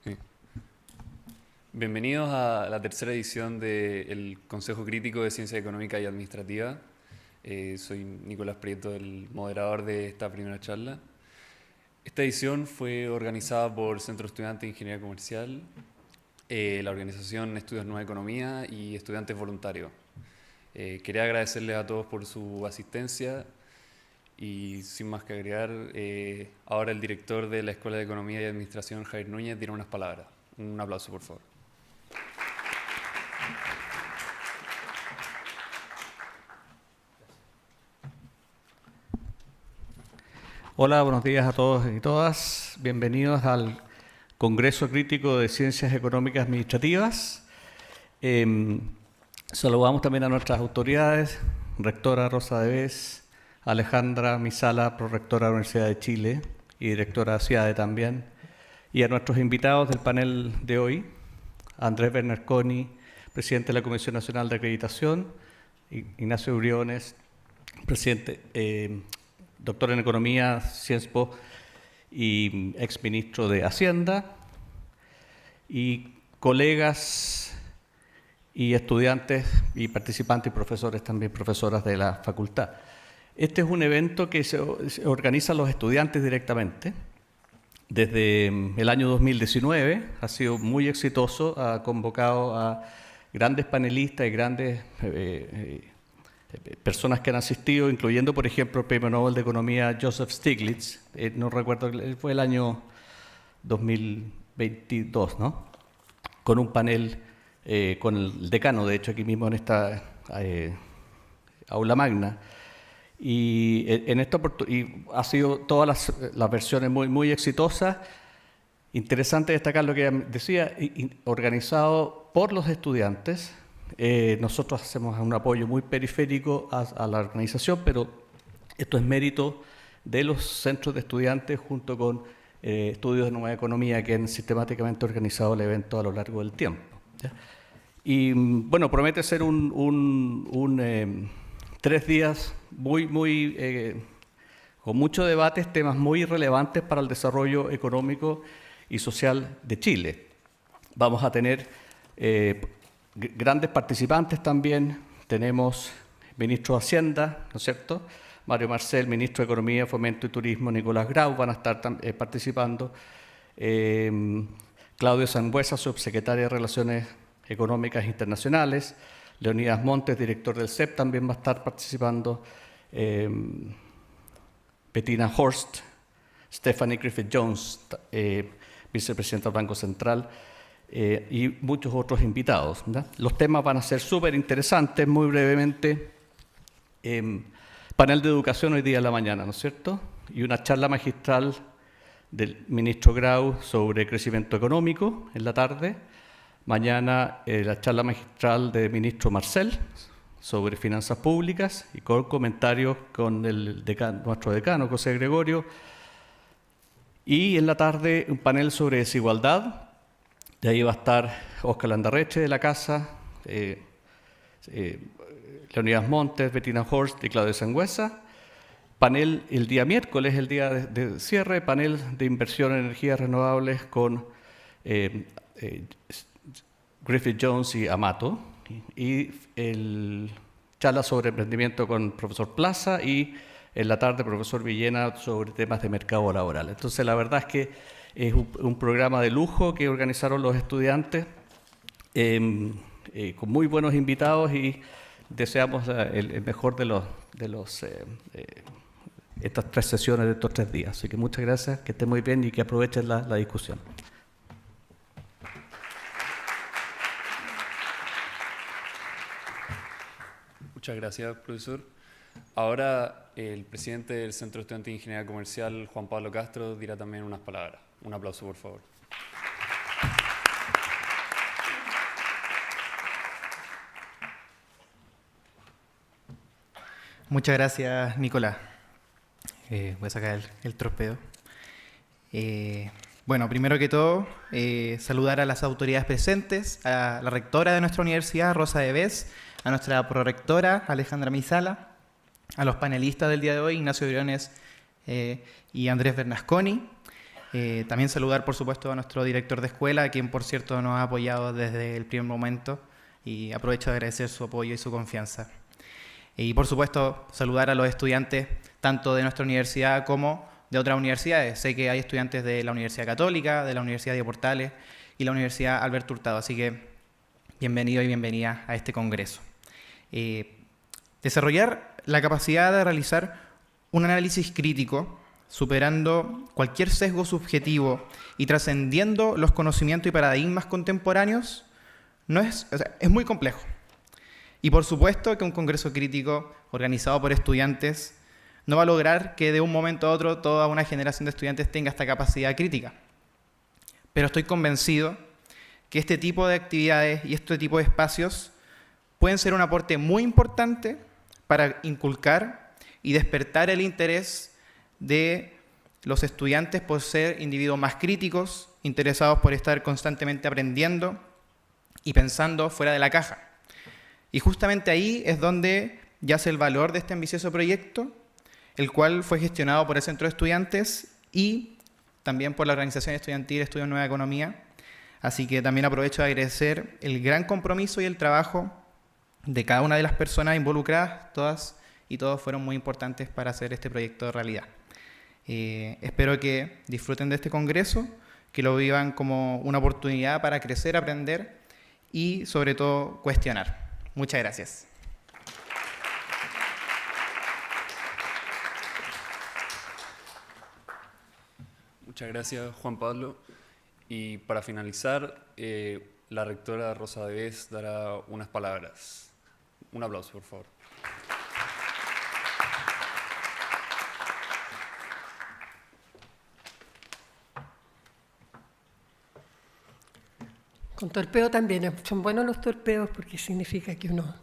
Sí. Bienvenidos a la tercera edición del Consejo Crítico de Ciencia Económica y Administrativa. Soy Nicolás Prieto, el moderador de esta primera charla. Esta edición fue organizada por Centro Estudiante de Ingeniería Comercial, la organización Estudios Nueva Economía y estudiantes voluntarios. Quería agradecerles a todos por su asistencia y sin más que agregar, ahora el director de la Escuela de Economía y Administración, Javier Núñez, dirá unas palabras. Un aplauso, por favor. Hola, buenos días a todos y todas. Bienvenidos al Congreso Crítico de Ciencias Económicas Administrativas. Saludamos también a nuestras autoridades, rectora Rosa Devés, Alejandra Misala, prorectora de la Universidad de Chile y directora de CIADE también, y a nuestros invitados del panel de hoy, Andrés Bernasconi, presidente de la Comisión Nacional de Acreditación, Ignacio Briones, presidente, doctor en Economía, Cienspo y exministro de Hacienda, y colegas y estudiantes y participantes y profesores, también profesoras de la facultad. Este es un evento que se organizan los estudiantes directamente. Desde el año 2019 ha sido muy exitoso, ha convocado a grandes panelistas y grandes personas que han asistido, incluyendo, por ejemplo, el Premio Nobel de Economía Joseph Stiglitz, no recuerdo, fue el año 2022, ¿no? Con un panel con el decano, de hecho, aquí mismo en esta aula magna. Y en esta y ha sido todas las versiones muy exitosas. Interesante destacar lo que decía, organizado por los estudiantes. Nosotros hacemos un apoyo muy periférico a la organización, pero esto es mérito de los centros de estudiantes junto con Estudios de Nueva Economía, que han sistemáticamente organizado el evento a lo largo del tiempo, ¿ya? Y bueno, promete ser 3 días con mucho debates, temas muy relevantes para el desarrollo económico y social de Chile. Vamos a tener grandes participantes también. Tenemos ministro de Hacienda, ¿no es cierto? Mario Marcel, ministro de Economía, Fomento y Turismo, Nicolás Grau van a estar participando. Claudio Sangüesa, subsecretaria de Relaciones Económicas Internacionales. Leonidas Montes, director del CEP, también va a estar participando. Bettina Horst, Stephanie Griffith-Jones, vicepresidenta del Banco Central, y muchos otros invitados, ¿verdad? Los temas van a ser súper interesantes. Muy brevemente, panel de educación hoy día en la mañana, ¿no es cierto? Y una charla magistral del ministro Grau sobre crecimiento económico en la tarde. Mañana la charla magistral del ministro Marcel sobre finanzas públicas y con comentarios con nuestro decano José Gregorio. Y en la tarde un panel sobre desigualdad. De ahí va a estar Óscar Landarreche de la Casa, Leonidas Montes, Bettina Horst y Claudio Sangüesa. Panel el día miércoles, el día de cierre, panel de inversión en energías renovables con Griffith-Jones y Amato. Y el charla sobre emprendimiento con el profesor Plaza y en la tarde profesor Villena sobre temas de mercado laboral. Entonces la verdad es que es un programa de lujo que organizaron los estudiantes con muy buenos invitados y deseamos el mejor de estas 3 sesiones de estos 3 días. Así que muchas gracias, que estén muy bien y que aprovechen la discusión. Muchas gracias, profesor. Ahora el presidente del Centro Estudiante de Ingeniería Comercial, Juan Pablo Castro, dirá también unas palabras. Un aplauso, por favor. Muchas gracias, Nicolás. Voy a sacar el trofeo. Bueno, primero que todo, saludar a las autoridades presentes, a la rectora de nuestra universidad, Rosa Devés, a nuestra prorectora, Alejandra Misala, a los panelistas del día de hoy, Ignacio Briones y Andrés Bernasconi, También saludar, por supuesto, a nuestro director de escuela, quien, por cierto, nos ha apoyado desde el primer momento, y aprovecho de agradecer su apoyo y su confianza. Y, por supuesto, saludar a los estudiantes, tanto de nuestra universidad como de otras universidades. Sé que hay estudiantes de la Universidad Católica, de la Universidad de Portales y la Universidad Alberto Hurtado, así que bienvenido y bienvenida a este congreso. Desarrollar la capacidad de realizar un análisis crítico, superando cualquier sesgo subjetivo y trascendiendo los conocimientos y paradigmas contemporáneos, es muy complejo. Y por supuesto que un congreso crítico organizado por estudiantes no va a lograr que de un momento a otro toda una generación de estudiantes tenga esta capacidad crítica. Pero estoy convencido que este tipo de actividades y este tipo de espacios pueden ser un aporte muy importante para inculcar y despertar el interés de los estudiantes por ser individuos más críticos, interesados por estar constantemente aprendiendo y pensando fuera de la caja. Y justamente ahí es donde yace el valor de este ambicioso proyecto, el cual fue gestionado por el Centro de Estudiantes y también por la Organización Estudiantil Estudios Nueva Economía. Así que también aprovecho de agradecer el gran compromiso y el trabajo de cada una de las personas involucradas. Todas y todos fueron muy importantes para hacer este proyecto realidad. Espero que disfruten de este congreso, que lo vivan como una oportunidad para crecer, aprender y sobre todo cuestionar. Muchas gracias. Muchas gracias, Juan Pablo. Y para finalizar, la rectora Rosa Debes dará unas palabras. Un aplauso, por favor. Con torpeo también. Son buenos los torpeos porque significa que uno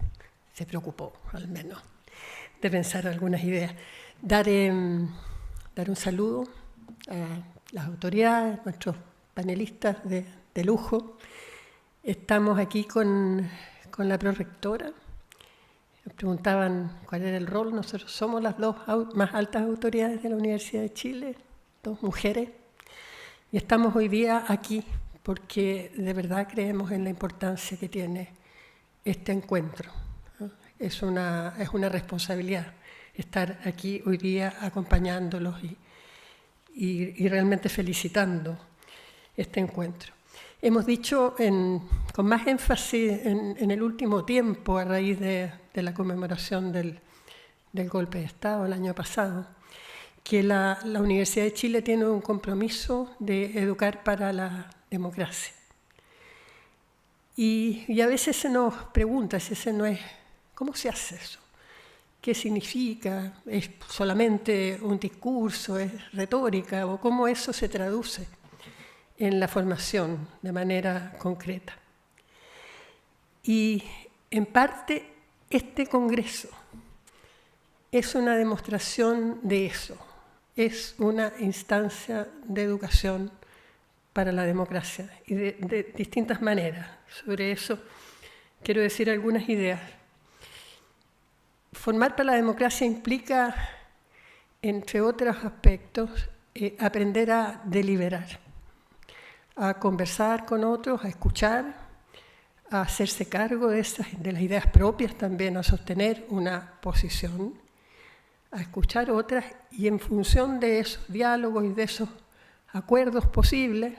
se preocupó, al menos, de pensar algunas ideas. Dar un saludo a las autoridades, nuestros panelistas de lujo. Estamos aquí con la prorectora. Nos preguntaban cuál era el rol. Nosotros somos las dos más altas autoridades de la Universidad de Chile, dos mujeres, y estamos hoy día aquí porque de verdad creemos en la importancia que tiene este encuentro, ¿no? Es una responsabilidad estar aquí hoy día acompañándolos y realmente felicitando este encuentro. Hemos dicho con más énfasis en el último tiempo, a raíz de la conmemoración del golpe de Estado el año pasado, que la Universidad de Chile tiene un compromiso de educar para la democracia. Y a veces se nos pregunta si ese no es, ¿cómo se hace eso? ¿Qué significa? ¿Es solamente un discurso? ¿Es retórica? ¿O cómo eso se traduce en la formación de manera concreta? Y en parte este congreso es una demostración de eso. Es una instancia de educación para la democracia y de distintas maneras. Sobre eso quiero decir algunas ideas. Formar para la democracia implica, entre otros aspectos, aprender a deliberar, a conversar con otros, a escuchar, a hacerse cargo de las ideas propias también, a sostener una posición, a escuchar otras y en función de esos diálogos y de esos acuerdos posibles,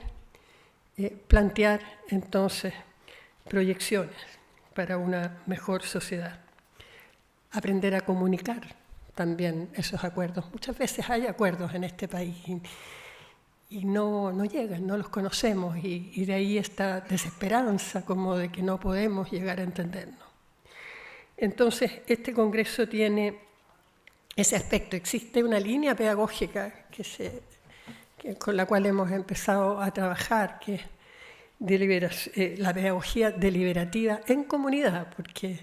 plantear entonces proyecciones para una mejor sociedad. Aprender a comunicar también esos acuerdos. Muchas veces hay acuerdos en este país y no llegan, no los conocemos y de ahí esta desesperanza como de que no podemos llegar a entendernos. Entonces, este congreso tiene ese aspecto. Existe una línea pedagógica con la cual hemos empezado a trabajar, que es la pedagogía deliberativa en comunidad, porque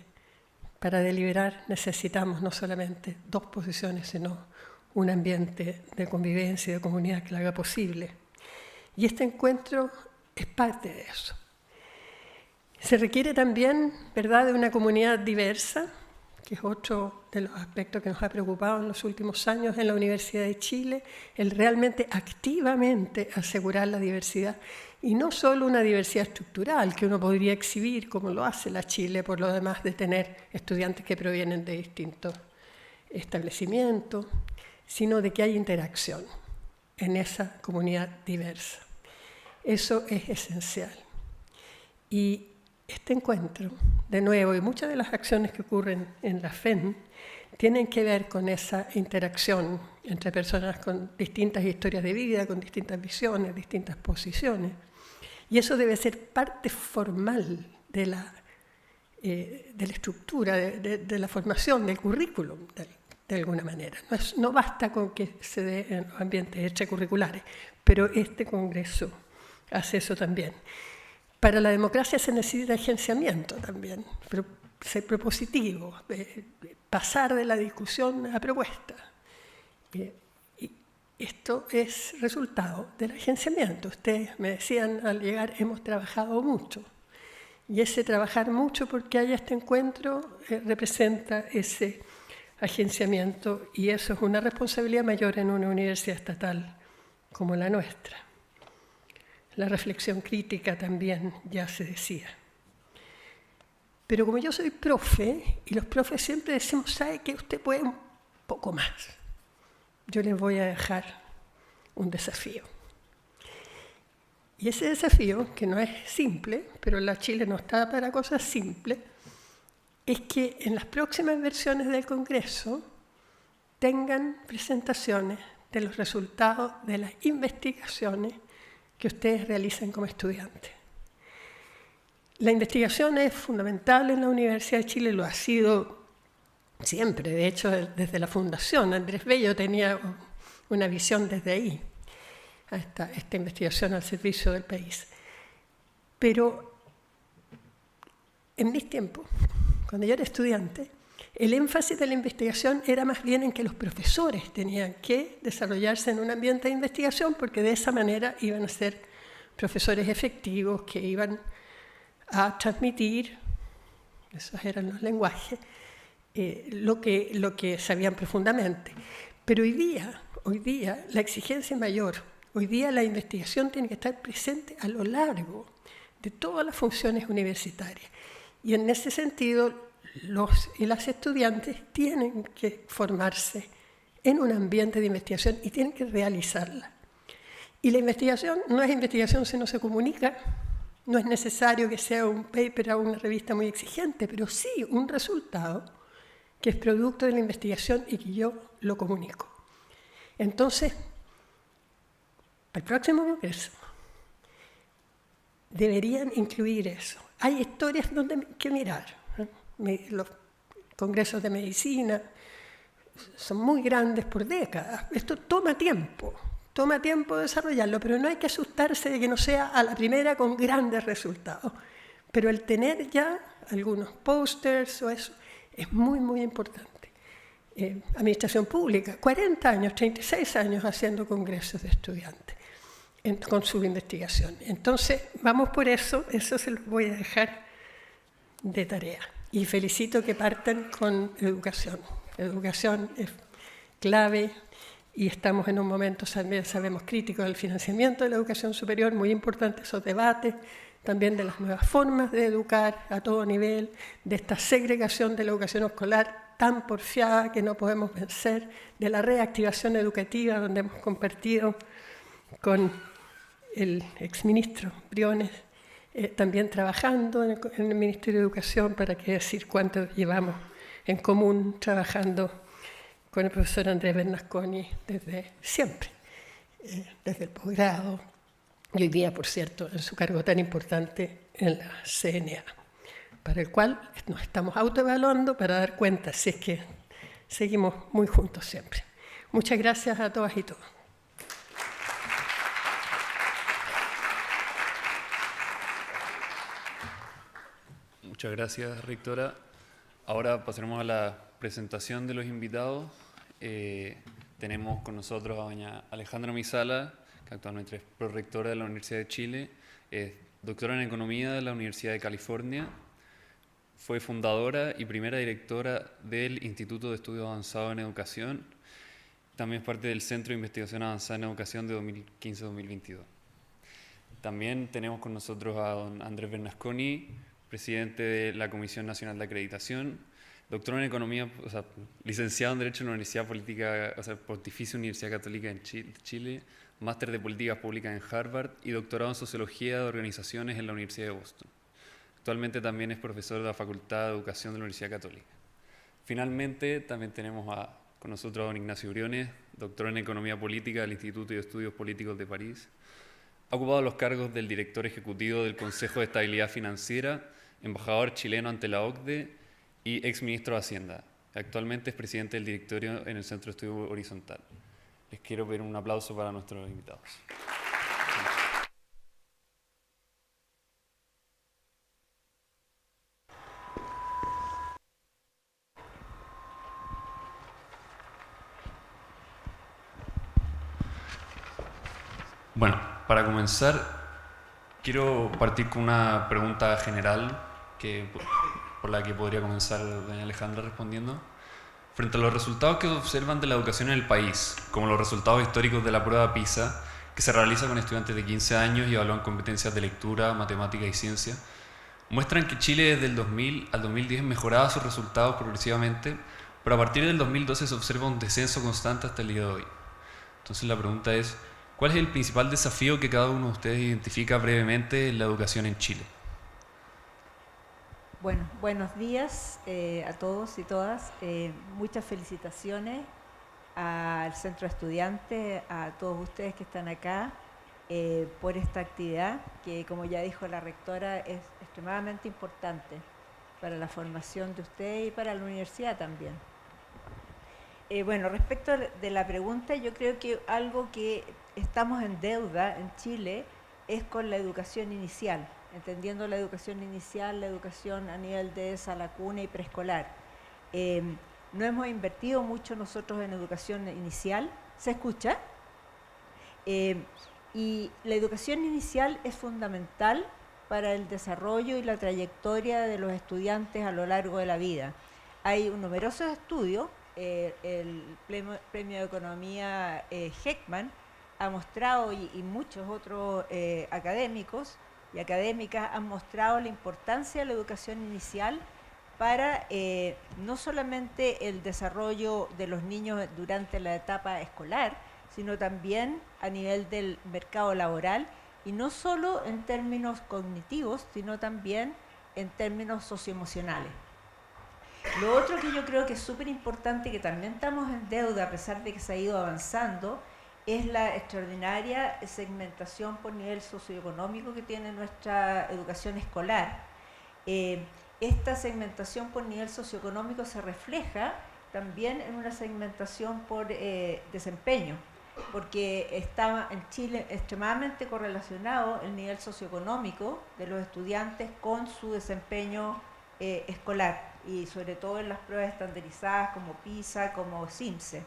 para deliberar necesitamos no solamente dos posiciones, sino un ambiente de convivencia y de comunidad que lo haga posible. Y este encuentro es parte de eso. Se requiere también, ¿verdad?, de una comunidad diversa, que es otro de los aspectos que nos ha preocupado en los últimos años en la Universidad de Chile, el realmente activamente asegurar la diversidad, y no solo una diversidad estructural que uno podría exhibir, como lo hace la Chile, por lo demás de tener estudiantes que provienen de distintos establecimientos, sino de que hay interacción en esa comunidad diversa. Eso es esencial. Y este encuentro, de nuevo, y muchas de las acciones que ocurren en la FEN tienen que ver con esa interacción entre personas con distintas historias de vida, con distintas visiones, distintas posiciones. Y eso debe ser parte formal de la estructura, de la formación, del currículum, de alguna manera. No basta con que se dé en los ambientes extracurriculares, pero este Congreso hace eso también. Para la democracia se necesita agenciamiento también, pero ser propositivo, pasar de la discusión a propuesta. Y esto es resultado del agenciamiento. Ustedes me decían al llegar, hemos trabajado mucho. Y ese trabajar mucho porque haya este encuentro representa ese agenciamiento, y eso es una responsabilidad mayor en una universidad estatal como la nuestra. La reflexión crítica también ya se decía. Pero como yo soy profe, y los profes siempre decimos, ¿sabe que usted puede un poco más? Yo les voy a dejar un desafío. Y ese desafío, que no es simple, pero la Chile no está para cosas simples, es que en las próximas versiones del Congreso tengan presentaciones de los resultados de las investigaciones que ustedes realicen como estudiantes. La investigación es fundamental en la Universidad de Chile, lo ha sido siempre, de hecho desde la fundación. Andrés Bello tenía una visión desde ahí, a esta investigación al servicio del país. Pero en mis tiempos, cuando yo era estudiante, el énfasis de la investigación era más bien en que los profesores tenían que desarrollarse en un ambiente de investigación, porque de esa manera iban a ser profesores efectivos que iban a transmitir, esos eran los lenguajes, lo que sabían profundamente. Pero hoy día la exigencia es mayor. Hoy día la investigación tiene que estar presente a lo largo de todas las funciones universitarias. Y en ese sentido, los y las estudiantes tienen que formarse en un ambiente de investigación y tienen que realizarla. Y la investigación no es investigación si no se comunica. No es necesario que sea un paper o una revista muy exigente, pero sí un resultado que es producto de la investigación y que yo lo comunico. Entonces, para el próximo Congreso deberían incluir eso. Hay historias donde hay que mirar. Los congresos de medicina son muy grandes por décadas. Esto toma tiempo desarrollarlo, pero no hay que asustarse de que no sea a la primera con grandes resultados. Pero el tener ya algunos pósters o eso es muy, muy importante. Administración pública, 40 años, 36 años haciendo congresos de estudiantes con su investigación. Entonces, vamos por eso se los voy a dejar de tarea. Y felicito que partan con educación. Educación es clave y estamos en un momento, también sabemos, crítico del financiamiento de la educación superior, muy importante esos debates, también de las nuevas formas de educar a todo nivel, de esta segregación de la educación escolar tan porfiada que no podemos vencer, de la reactivación educativa, donde hemos compartido con el exministro Briones, también trabajando en el Ministerio de Educación, para qué decir cuánto llevamos en común trabajando con el profesor Andrés Bernasconi desde siempre, desde el posgrado, y hoy día, por cierto, en su cargo tan importante en la CNA, para el cual nos estamos autoevaluando para dar cuenta si es que seguimos muy juntos siempre. Muchas gracias a todas y todos. Muchas gracias, rectora. Ahora pasaremos a la presentación de los invitados. Tenemos con nosotros a doña Alejandra Misala, que actualmente es prorectora de la Universidad de Chile, es doctora en Economía de la Universidad de California, Fue fundadora y primera directora del Instituto de Estudios Avanzados en Educación. También es parte del Centro de Investigación Avanzada en Educación de 2015-2022. También tenemos con nosotros a don Andrés Bernasconi, presidente de la Comisión Nacional de Acreditación, doctor en Economía, licenciado en Derecho en la Universidad Pontificia Universidad Católica en Chile, máster de Políticas Públicas en Harvard y doctorado en Sociología de Organizaciones en la Universidad de Boston. Actualmente también es profesor de la Facultad de Educación de la Universidad Católica. Finalmente, también tenemos con nosotros a don Ignacio Briones, doctor en Economía Política del Instituto de Estudios Políticos de París. Ha ocupado los cargos del director ejecutivo del Consejo de Estabilidad Financiera, embajador chileno ante la OCDE y exministro de Hacienda. Actualmente es presidente del directorio en el Centro de Estudio Horizontal. Les quiero pedir un aplauso para nuestros invitados. Bueno, para comenzar, quiero partir con una pregunta general por la que podría comenzar doña Alejandra respondiendo. Frente a los resultados que se observan de la educación en el país, como los resultados históricos de la prueba PISA, que se realiza con estudiantes de 15 años y evalúan competencias de lectura, matemática y ciencia, muestran que Chile desde el 2000 al 2010 mejoraba sus resultados progresivamente, pero a partir del 2012 se observa un descenso constante hasta el día de hoy. Entonces la pregunta es, ¿cuál es el principal desafío que cada uno de ustedes identifica brevemente en la educación en Chile? Bueno, buenos días a todos y todas. Muchas felicitaciones al Centro de Estudiantes, a todos ustedes que están acá por esta actividad que, como ya dijo la rectora, es extremadamente importante para la formación de ustedes y para la universidad también. Bueno, respecto de la pregunta, yo creo que algo que estamos en deuda en Chile es con la educación inicial, entendiendo la educación inicial, la educación a nivel de sala cuna y preescolar. No hemos invertido mucho nosotros en educación inicial. ¿Se escucha? Y la educación inicial es fundamental para el desarrollo y la trayectoria de los estudiantes a lo largo de la vida. Hay numerosos estudios. El Premio de Economía Heckman ha mostrado, y muchos otros académicos y académicas han mostrado la importancia de la educación inicial para no solamente el desarrollo de los niños durante la etapa escolar, sino también a nivel del mercado laboral, y no solo en términos cognitivos, sino también en términos socioemocionales. Lo otro que yo creo que es súper importante, que también estamos en deuda a pesar de que se ha ido avanzando, es la extraordinaria segmentación por nivel socioeconómico que tiene nuestra educación escolar. Esta segmentación por nivel socioeconómico se refleja también en una segmentación por desempeño, porque está en Chile extremadamente correlacionado el nivel socioeconómico de los estudiantes con su desempeño escolar, y sobre todo en las pruebas estandarizadas como PISA, como CIMSE.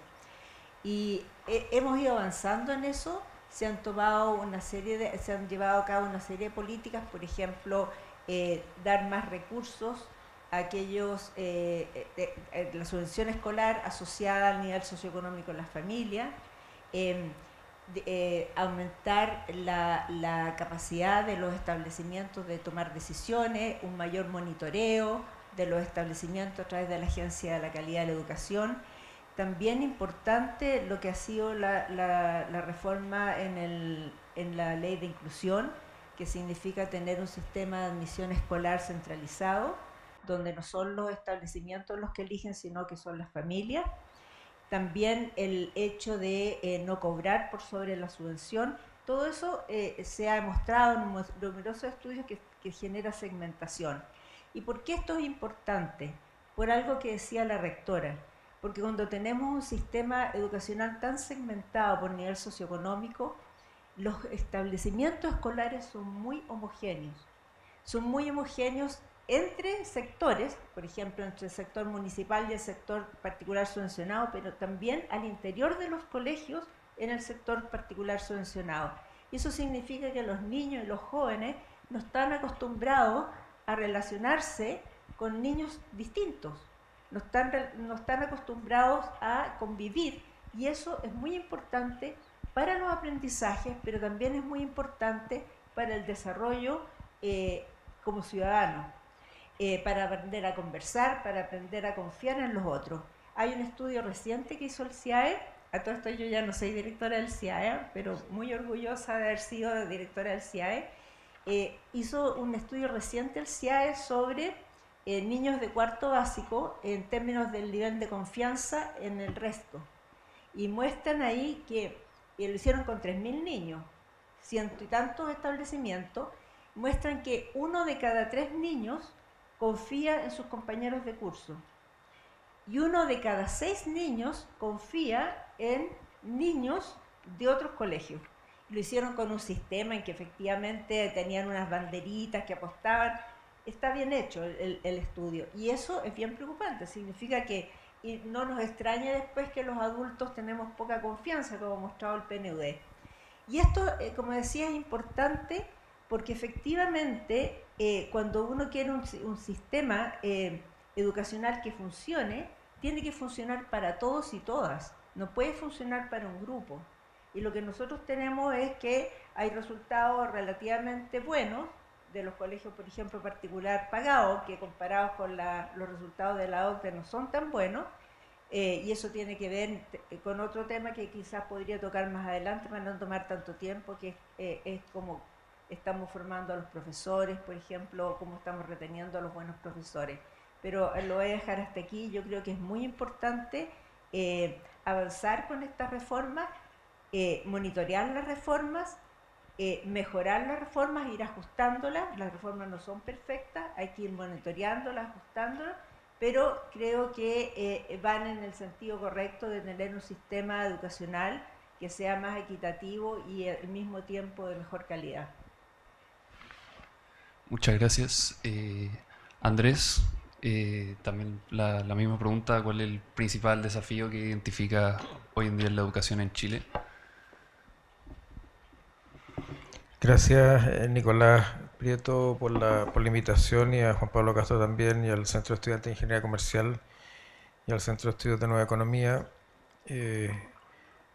Y hemos ido avanzando en eso, se han llevado a cabo una serie de políticas, por ejemplo, dar más recursos a aquellos, la subvención escolar asociada al nivel socioeconómico de las familias, aumentar la capacidad de los establecimientos de tomar decisiones, un mayor monitoreo de los establecimientos a través de la Agencia de la Calidad de la Educación. También importante lo que ha sido la reforma en la ley de inclusión, que significa tener un sistema de admisión escolar centralizado, donde no son los establecimientos los que eligen, sino que son las familias. También el hecho de no cobrar por sobre la subvención. Todo eso se ha demostrado en numerosos estudios que genera segmentación. ¿Y por qué esto es importante? Por algo que decía la rectora. Porque cuando tenemos un sistema educacional tan segmentado por nivel socioeconómico, los establecimientos escolares son muy homogéneos. Son muy homogéneos entre sectores, por ejemplo, entre el sector municipal y el sector particular subvencionado, pero también al interior de los colegios en el sector particular subvencionado. Y eso significa que los niños y los jóvenes no están acostumbrados a relacionarse con niños distintos. No están acostumbrados a convivir, y eso es muy importante para los aprendizajes, pero también es muy importante para el desarrollo como ciudadano, para aprender a conversar, para aprender a confiar en los otros. Hay un estudio reciente que hizo el CIAE, a todo esto yo ya no soy directora del CIAE, pero muy orgullosa de haber sido directora del CIAE. Hizo un estudio reciente el CIAE sobre niños de cuarto básico en términos del nivel de confianza en el resto. Y muestran ahí que, y lo hicieron con 3.000 niños, 100 y tantos establecimientos, muestran que 1 de cada 3 niños confía en sus compañeros de curso. Y 1 de cada 6 niños confía en niños de otros colegios. Lo hicieron con un sistema en que efectivamente tenían unas banderitas que apostaban. Está bien hecho el estudio, y eso es bien preocupante. Significa que y no nos extraña después que los adultos tenemos poca confianza, como ha mostrado el PNUD. Y esto, como decía, es importante porque efectivamente cuando uno quiere un sistema educacional que funcione, tiene que funcionar para todos y todas, no puede funcionar para un grupo. Y lo que nosotros tenemos es que hay resultados relativamente buenos de los colegios, por ejemplo, particular pagados, que comparados con los resultados de la OCDE no son tan buenos, y eso tiene que ver con otro tema que quizás podría tocar más adelante para no tomar tanto tiempo, que es cómo estamos formando a los profesores, por ejemplo, cómo estamos reteniendo a los buenos profesores. Pero lo voy a dejar hasta aquí. Yo creo que es muy importante avanzar con estas reformas, monitorear las reformas, mejorar las reformas, ir ajustándolas. Las reformas no son perfectas, hay que ir monitoreándolas, ajustándolas, pero creo que van en el sentido correcto de tener un sistema educacional que sea más equitativo y al mismo tiempo de mejor calidad. Muchas gracias. Andrés, también la misma pregunta, ¿cuál es el principal desafío que identifica hoy en día en la educación en Chile? Gracias, Nicolás Prieto, por la invitación, y a Juan Pablo Castro también, y al Centro de Estudiantes de Ingeniería Comercial y al Centro de Estudios de Nueva Economía.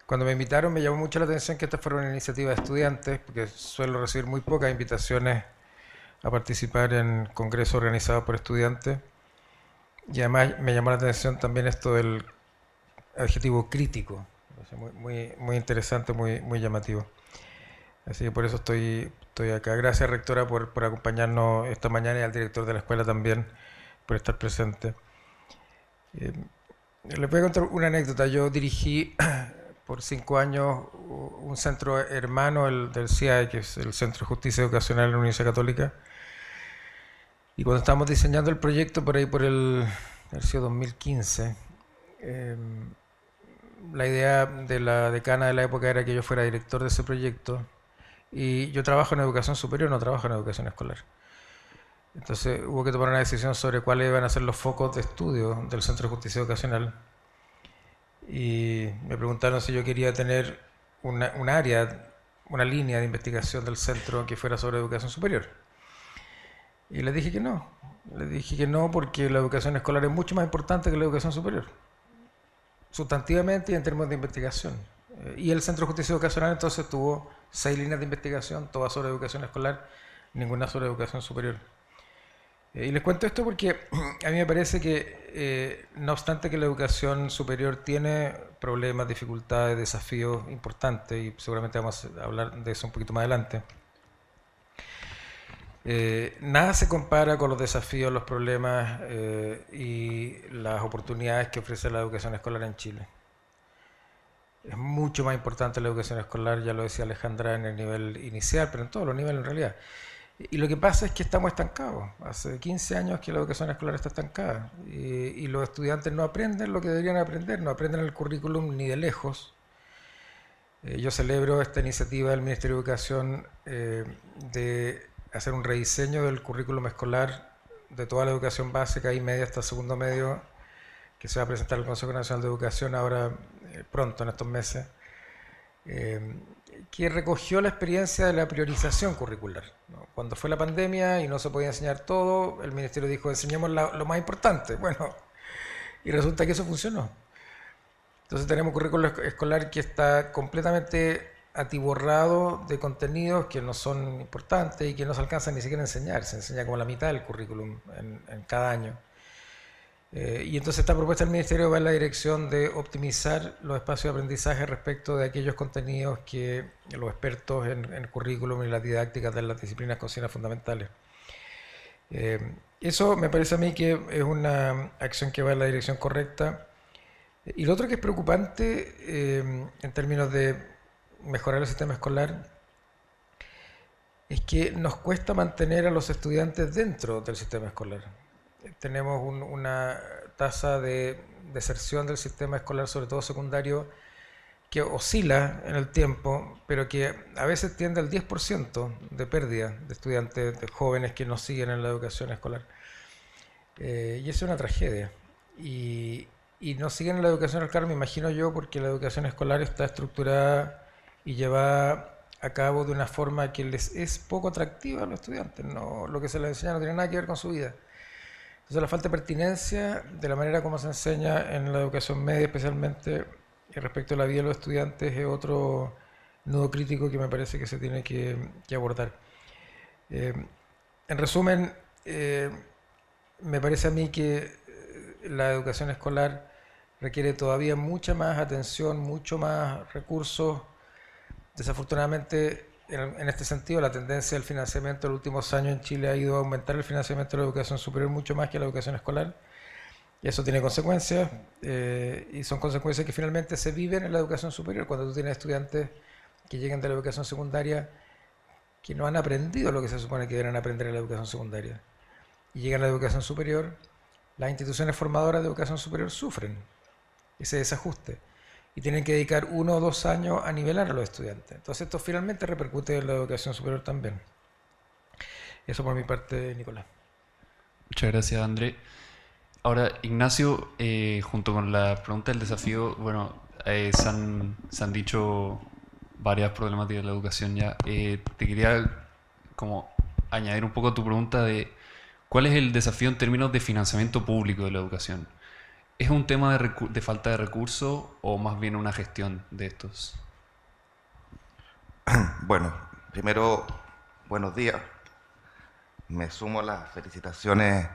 Cuando me invitaron me llamó mucho la atención que esta fuera una iniciativa de estudiantes, porque suelo recibir muy pocas invitaciones a participar en congresos organizados por estudiantes, y además me llamó la atención también esto del adjetivo crítico, muy interesante, muy llamativo. Así que por eso estoy acá. Gracias, rectora, por acompañarnos esta mañana, y al director de la escuela también por estar presente. Les voy a contar una anécdota. Yo dirigí por 5 años un centro hermano del CIAE, que es el Centro de Justicia Educacional de la Universidad Católica. Y cuando estábamos diseñando el proyecto por ahí por el 2015, la idea de la decana de la época era que yo fuera director de ese proyecto. Y yo trabajo en educación superior, no trabajo en educación escolar. Entonces hubo que tomar una decisión sobre cuáles iban a ser los focos de estudio del Centro de Justicia Educacional. Y me preguntaron si yo quería tener un área, una línea de investigación del centro que fuera sobre educación superior. Y les dije que no. Les dije que no porque la educación escolar es mucho más importante que la educación superior, sustantivamente y en términos de investigación. Y el Centro de Justicia Educacional entonces tuvo 6 líneas de investigación, todas sobre educación escolar, ninguna sobre educación superior. Y les cuento esto porque a mí me parece que, no obstante que la educación superior tiene problemas, dificultades, desafíos importantes, y seguramente vamos a hablar de eso un poquito más adelante, nada se compara con los desafíos, los problemas y las oportunidades que ofrece la educación escolar en Chile. Es mucho más importante la educación escolar, ya lo decía Alejandra, en el nivel inicial, pero en todos los niveles en realidad. Y lo que pasa es que estamos estancados. Hace 15 años que la educación escolar está estancada. Y los estudiantes no aprenden lo que deberían aprender, no aprenden el currículum ni de lejos. Yo celebro esta iniciativa del Ministerio de Educación de hacer un rediseño del currículum escolar de toda la educación básica y media hasta segundo medio, que se va a presentar al Consejo Nacional de Educación ahora pronto, en estos meses, que recogió la experiencia de la priorización curricular, ¿no? Cuando fue la pandemia y no se podía enseñar todo, el ministerio dijo, enseñemos lo más importante. Bueno, y resulta que eso funcionó. Entonces tenemos un currículo escolar que está completamente atiborrado de contenidos que no son importantes y que no se alcanzan ni siquiera a enseñar. Se enseña como la mitad del currículum en cada año. Y entonces esta propuesta del Ministerio va en la dirección de optimizar los espacios de aprendizaje respecto de aquellos contenidos que los expertos en el currículum y las didácticas de las disciplinas consideran fundamentales. Eso me parece a mí que es una acción que va en la dirección correcta. Y lo otro que es preocupante en términos de mejorar el sistema escolar es que nos cuesta mantener a los estudiantes dentro del sistema escolar. Tenemos una tasa de deserción del sistema escolar, sobre todo secundario, que oscila en el tiempo, pero que a veces tiende al 10% de pérdida de estudiantes, de jóvenes que no siguen en la educación escolar. Y eso es una tragedia. Y no siguen en la educación escolar, me imagino yo, porque la educación escolar está estructurada y llevada a cabo de una forma que les es poco atractiva a los estudiantes. No, lo que se les enseña no tiene nada que ver con su vida. Entonces la falta de pertinencia de la manera como se enseña en la educación media, especialmente respecto a la vida de los estudiantes, es otro nudo crítico que me parece que se tiene que abordar. En resumen, me parece a mí que la educación escolar requiere todavía mucha más atención, mucho más recursos. Desafortunadamente, en este sentido, la tendencia del financiamiento en los últimos años en Chile ha ido a aumentar el financiamiento de la educación superior mucho más que la educación escolar. Y eso tiene consecuencias, y son consecuencias que finalmente se viven en la educación superior. Cuando tú tienes estudiantes que llegan de la educación secundaria que no han aprendido lo que se supone que deben aprender en la educación secundaria y llegan a la educación superior, las instituciones formadoras de educación superior sufren ese desajuste y tienen que dedicar 1 o 2 años a nivelar a los estudiantes. Entonces esto finalmente repercute en la educación superior también. Eso por mi parte, Nicolás. Muchas gracias, André. Ahora, Ignacio, junto con la pregunta del desafío, bueno, se han dicho varias problemáticas de la educación ya. Te quería como añadir un poco a tu pregunta de cuál es el desafío en términos de financiamiento público de la educación. ¿Es un tema de falta de recursos o más bien una gestión de estos? Bueno, primero, buenos días. Me sumo a las felicitaciones,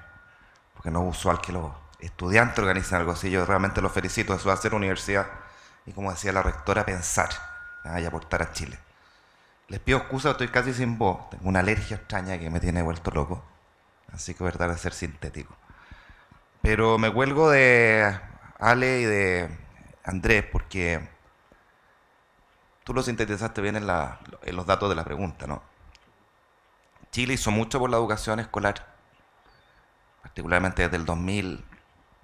porque no es usual que los estudiantes organicen algo así. Yo realmente los felicito. Eso va a ser universidad y, como decía la rectora, pensar y aportar a Chile. Les pido excusa, estoy casi sin voz. Tengo una alergia extraña que me tiene vuelto loco. Así que voy a tratar de ser sintético. Pero me cuelgo de Ale y de Andrés porque tú lo sintetizaste bien en los datos de la pregunta, ¿no? Chile hizo mucho por la educación escolar, particularmente desde el 2000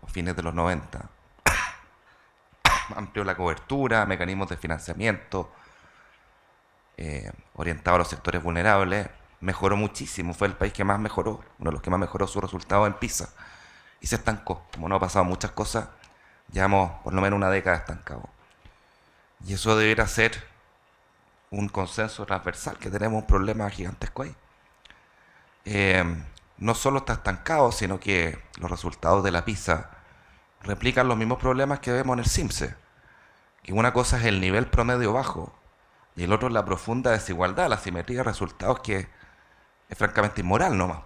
o fines de los 90. Amplió la cobertura, mecanismos de financiamiento, orientado a los sectores vulnerables. Mejoró muchísimo, fue el país que más mejoró, uno de los que más mejoró su resultado en PISA. Y se estancó. Como no ha pasado muchas cosas, llevamos por lo menos una década estancados. Y eso debería ser un consenso transversal, que tenemos un problema gigantesco ahí. No solo está estancado, sino que los resultados de la PISA replican los mismos problemas que vemos en el CIMSE. Que una cosa es el nivel promedio bajo y el otro es la profunda desigualdad, la asimetría de resultados, que es francamente inmoral nomás.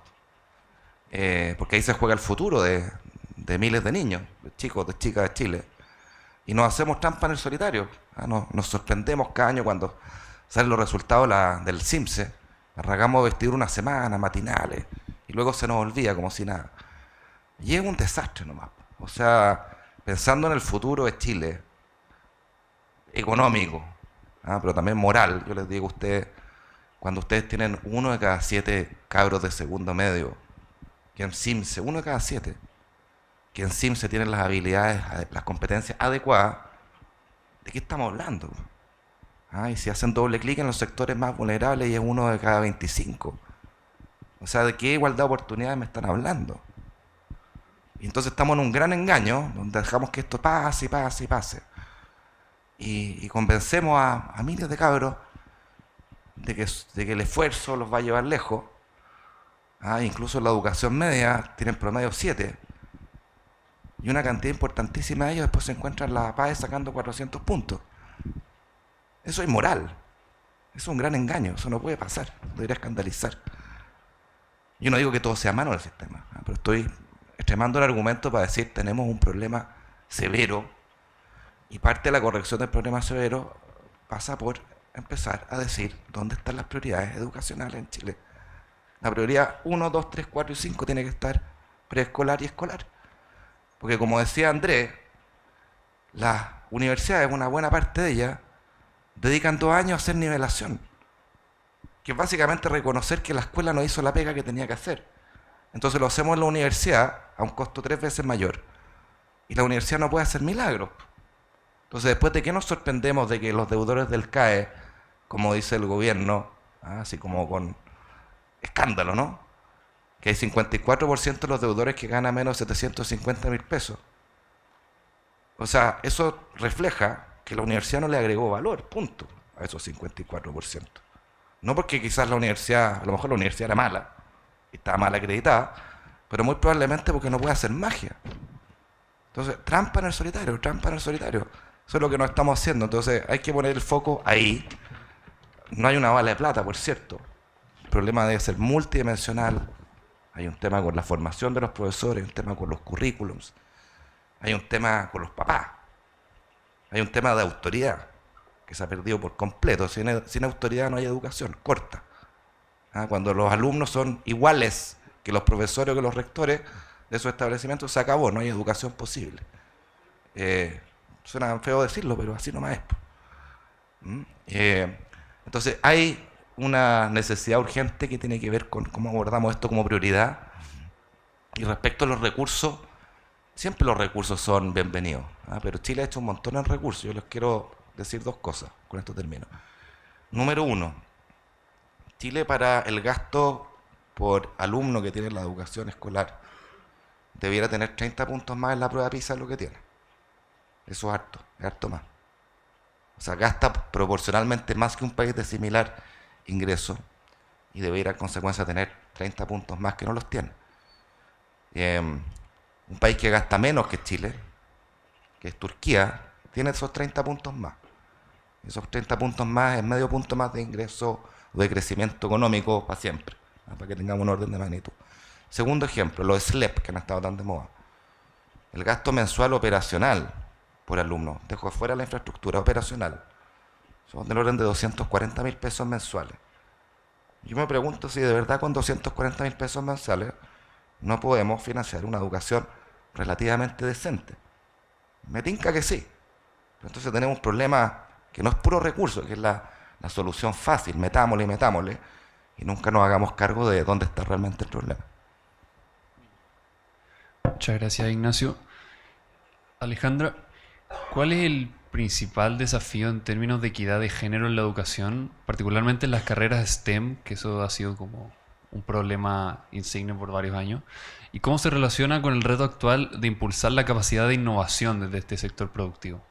Porque ahí se juega el futuro de miles de niños, de chicos, de chicas de Chile. Y nos hacemos trampa en el solitario. Nos sorprendemos cada año cuando salen los resultados del CIMSE. Arrancamos vestir una semana, matinales, y luego se nos olvida como si nada. Y es un desastre nomás. O sea, pensando en el futuro de Chile, económico, pero también moral, yo les digo a ustedes, cuando ustedes tienen 1 de cada 7 cabros de segundo medio, que en CIMSE, 1 de cada 7, que en CIMSE tienen las habilidades, las competencias adecuadas, ¿de qué estamos hablando? Y si hacen doble clic en los sectores más vulnerables y es 1 de cada 25. O sea, ¿de qué igualdad de oportunidades me están hablando? Y entonces estamos en un gran engaño, donde dejamos que esto pase y pase y pase. Y convencemos a miles de cabros de que el esfuerzo los va a llevar lejos. Incluso en la educación media tienen promedio 7. Y una cantidad importantísima de ellos después se encuentran en la PAE sacando 400 puntos. Eso es inmoral. Eso es un gran engaño. Eso no puede pasar. Debería escandalizar. Yo no digo que todo sea malo en el sistema, pero estoy extremando el argumento para decir tenemos un problema severo y parte de la corrección del problema severo pasa por empezar a decir dónde están las prioridades educacionales en Chile. La prioridad 1, 2, 3, 4 y 5 tiene que estar preescolar y escolar. Porque como decía Andrés, las universidades, una buena parte de ellas, dedican 2 años a hacer nivelación, que es básicamente reconocer que la escuela no hizo la pega que tenía que hacer. Entonces lo hacemos en la universidad a un costo 3 veces mayor. Y la universidad no puede hacer milagros. Entonces, después de que nos sorprendemos de que los deudores del CAE, como dice el gobierno, así como con escándalo, ¿no? Que hay 54% de los deudores que ganan menos de 750.000 pesos. O sea, eso refleja que la universidad no le agregó valor, punto, a esos 54%. No porque quizás la universidad, a lo mejor la universidad era mala, y estaba mal acreditada, pero muy probablemente porque no puede hacer magia. Entonces, trampa en el solitario, trampa en el solitario. Eso es lo que no estamos haciendo. Entonces, hay que poner el foco ahí. No hay una bala de plata, por cierto. El problema debe ser multidimensional. Hay un tema con la formación de los profesores, hay un tema con los currículums, hay un tema con los papás, hay un tema de autoridad que se ha perdido por completo. Sin autoridad no hay educación, corta. Cuando los alumnos son iguales que los profesores o que los rectores de esos establecimientos, se acabó, no hay educación posible. Suena feo decirlo, pero así nomás es. Entonces hay una necesidad urgente que tiene que ver con cómo abordamos esto como prioridad. Y respecto a los recursos, siempre los recursos son bienvenidos, pero Chile ha hecho un montón de recursos. Yo les quiero decir 2 cosas, con esto termino. Número 1, Chile para el gasto por alumno que tiene la educación escolar debiera tener 30 puntos más en la prueba PISA de lo que tiene. Eso es harto más. O sea, gasta proporcionalmente más que un país de similar ingreso y debería en consecuencia tener 30 puntos más que no los tiene. Un país que gasta menos que Chile, que es Turquía, tiene esos 30 puntos más. Esos 30 puntos más es medio punto más de ingreso o de crecimiento económico para siempre, para que tengamos un orden de magnitud. Segundo ejemplo, los SLEP, que no han estado tan de moda. El gasto mensual operacional por alumno, dejo fuera la infraestructura operacional, son del orden de 240.000 pesos mensuales. Yo me pregunto si de verdad con 240.000 pesos mensuales no podemos financiar una educación relativamente decente. Me tinca que sí. Pero entonces tenemos un problema que no es puro recurso, que es la solución fácil, metámosle, y nunca nos hagamos cargo de dónde está realmente el problema. Muchas gracias, Ignacio. Alejandra, ¿cuál es el principal desafío en términos de equidad de género en la educación, particularmente en las carreras STEM, que eso ha sido como un problema insigne por varios años, y cómo se relaciona con el reto actual de impulsar la capacidad de innovación desde este sector productivo?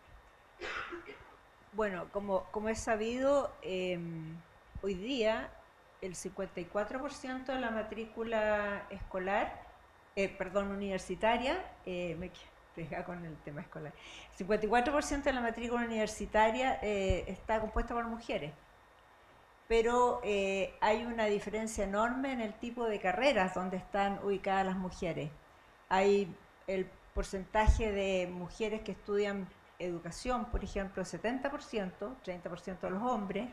Bueno, como es sabido, hoy día el 54% de la matrícula escolar, universitaria, me quedé con el tema escolar, el 54% de la matrícula universitaria está compuesta por mujeres, pero hay una diferencia enorme en el tipo de carreras donde están ubicadas las mujeres. Hay el porcentaje de mujeres que estudian educación, por ejemplo, 70%, 30% de los hombres,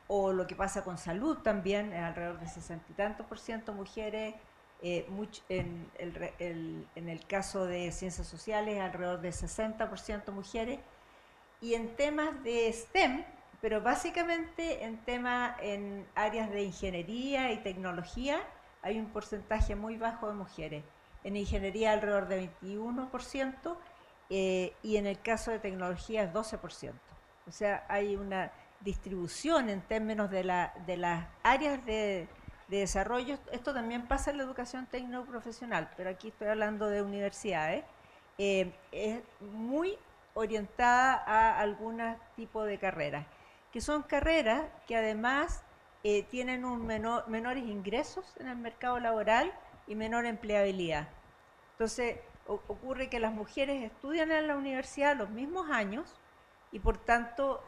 o lo que pasa con salud también, alrededor de 60 y tantos % mujeres, en el caso de ciencias sociales, alrededor de 60% mujeres, y en temas de STEM, pero básicamente en áreas de ingeniería y tecnología, hay un porcentaje muy bajo de mujeres. En ingeniería alrededor de 21%, y en el caso de tecnología es 12%. O sea, hay una distribución en términos de las áreas de desarrollo. Esto también pasa en la educación técnico-profesional, pero aquí estoy hablando de universidades. Es muy orientada a algún tipo de carreras. que son carreras que además tienen menores ingresos en el mercado laboral y menor empleabilidad. Entonces, ocurre que las mujeres estudian en la universidad los mismos años y por tanto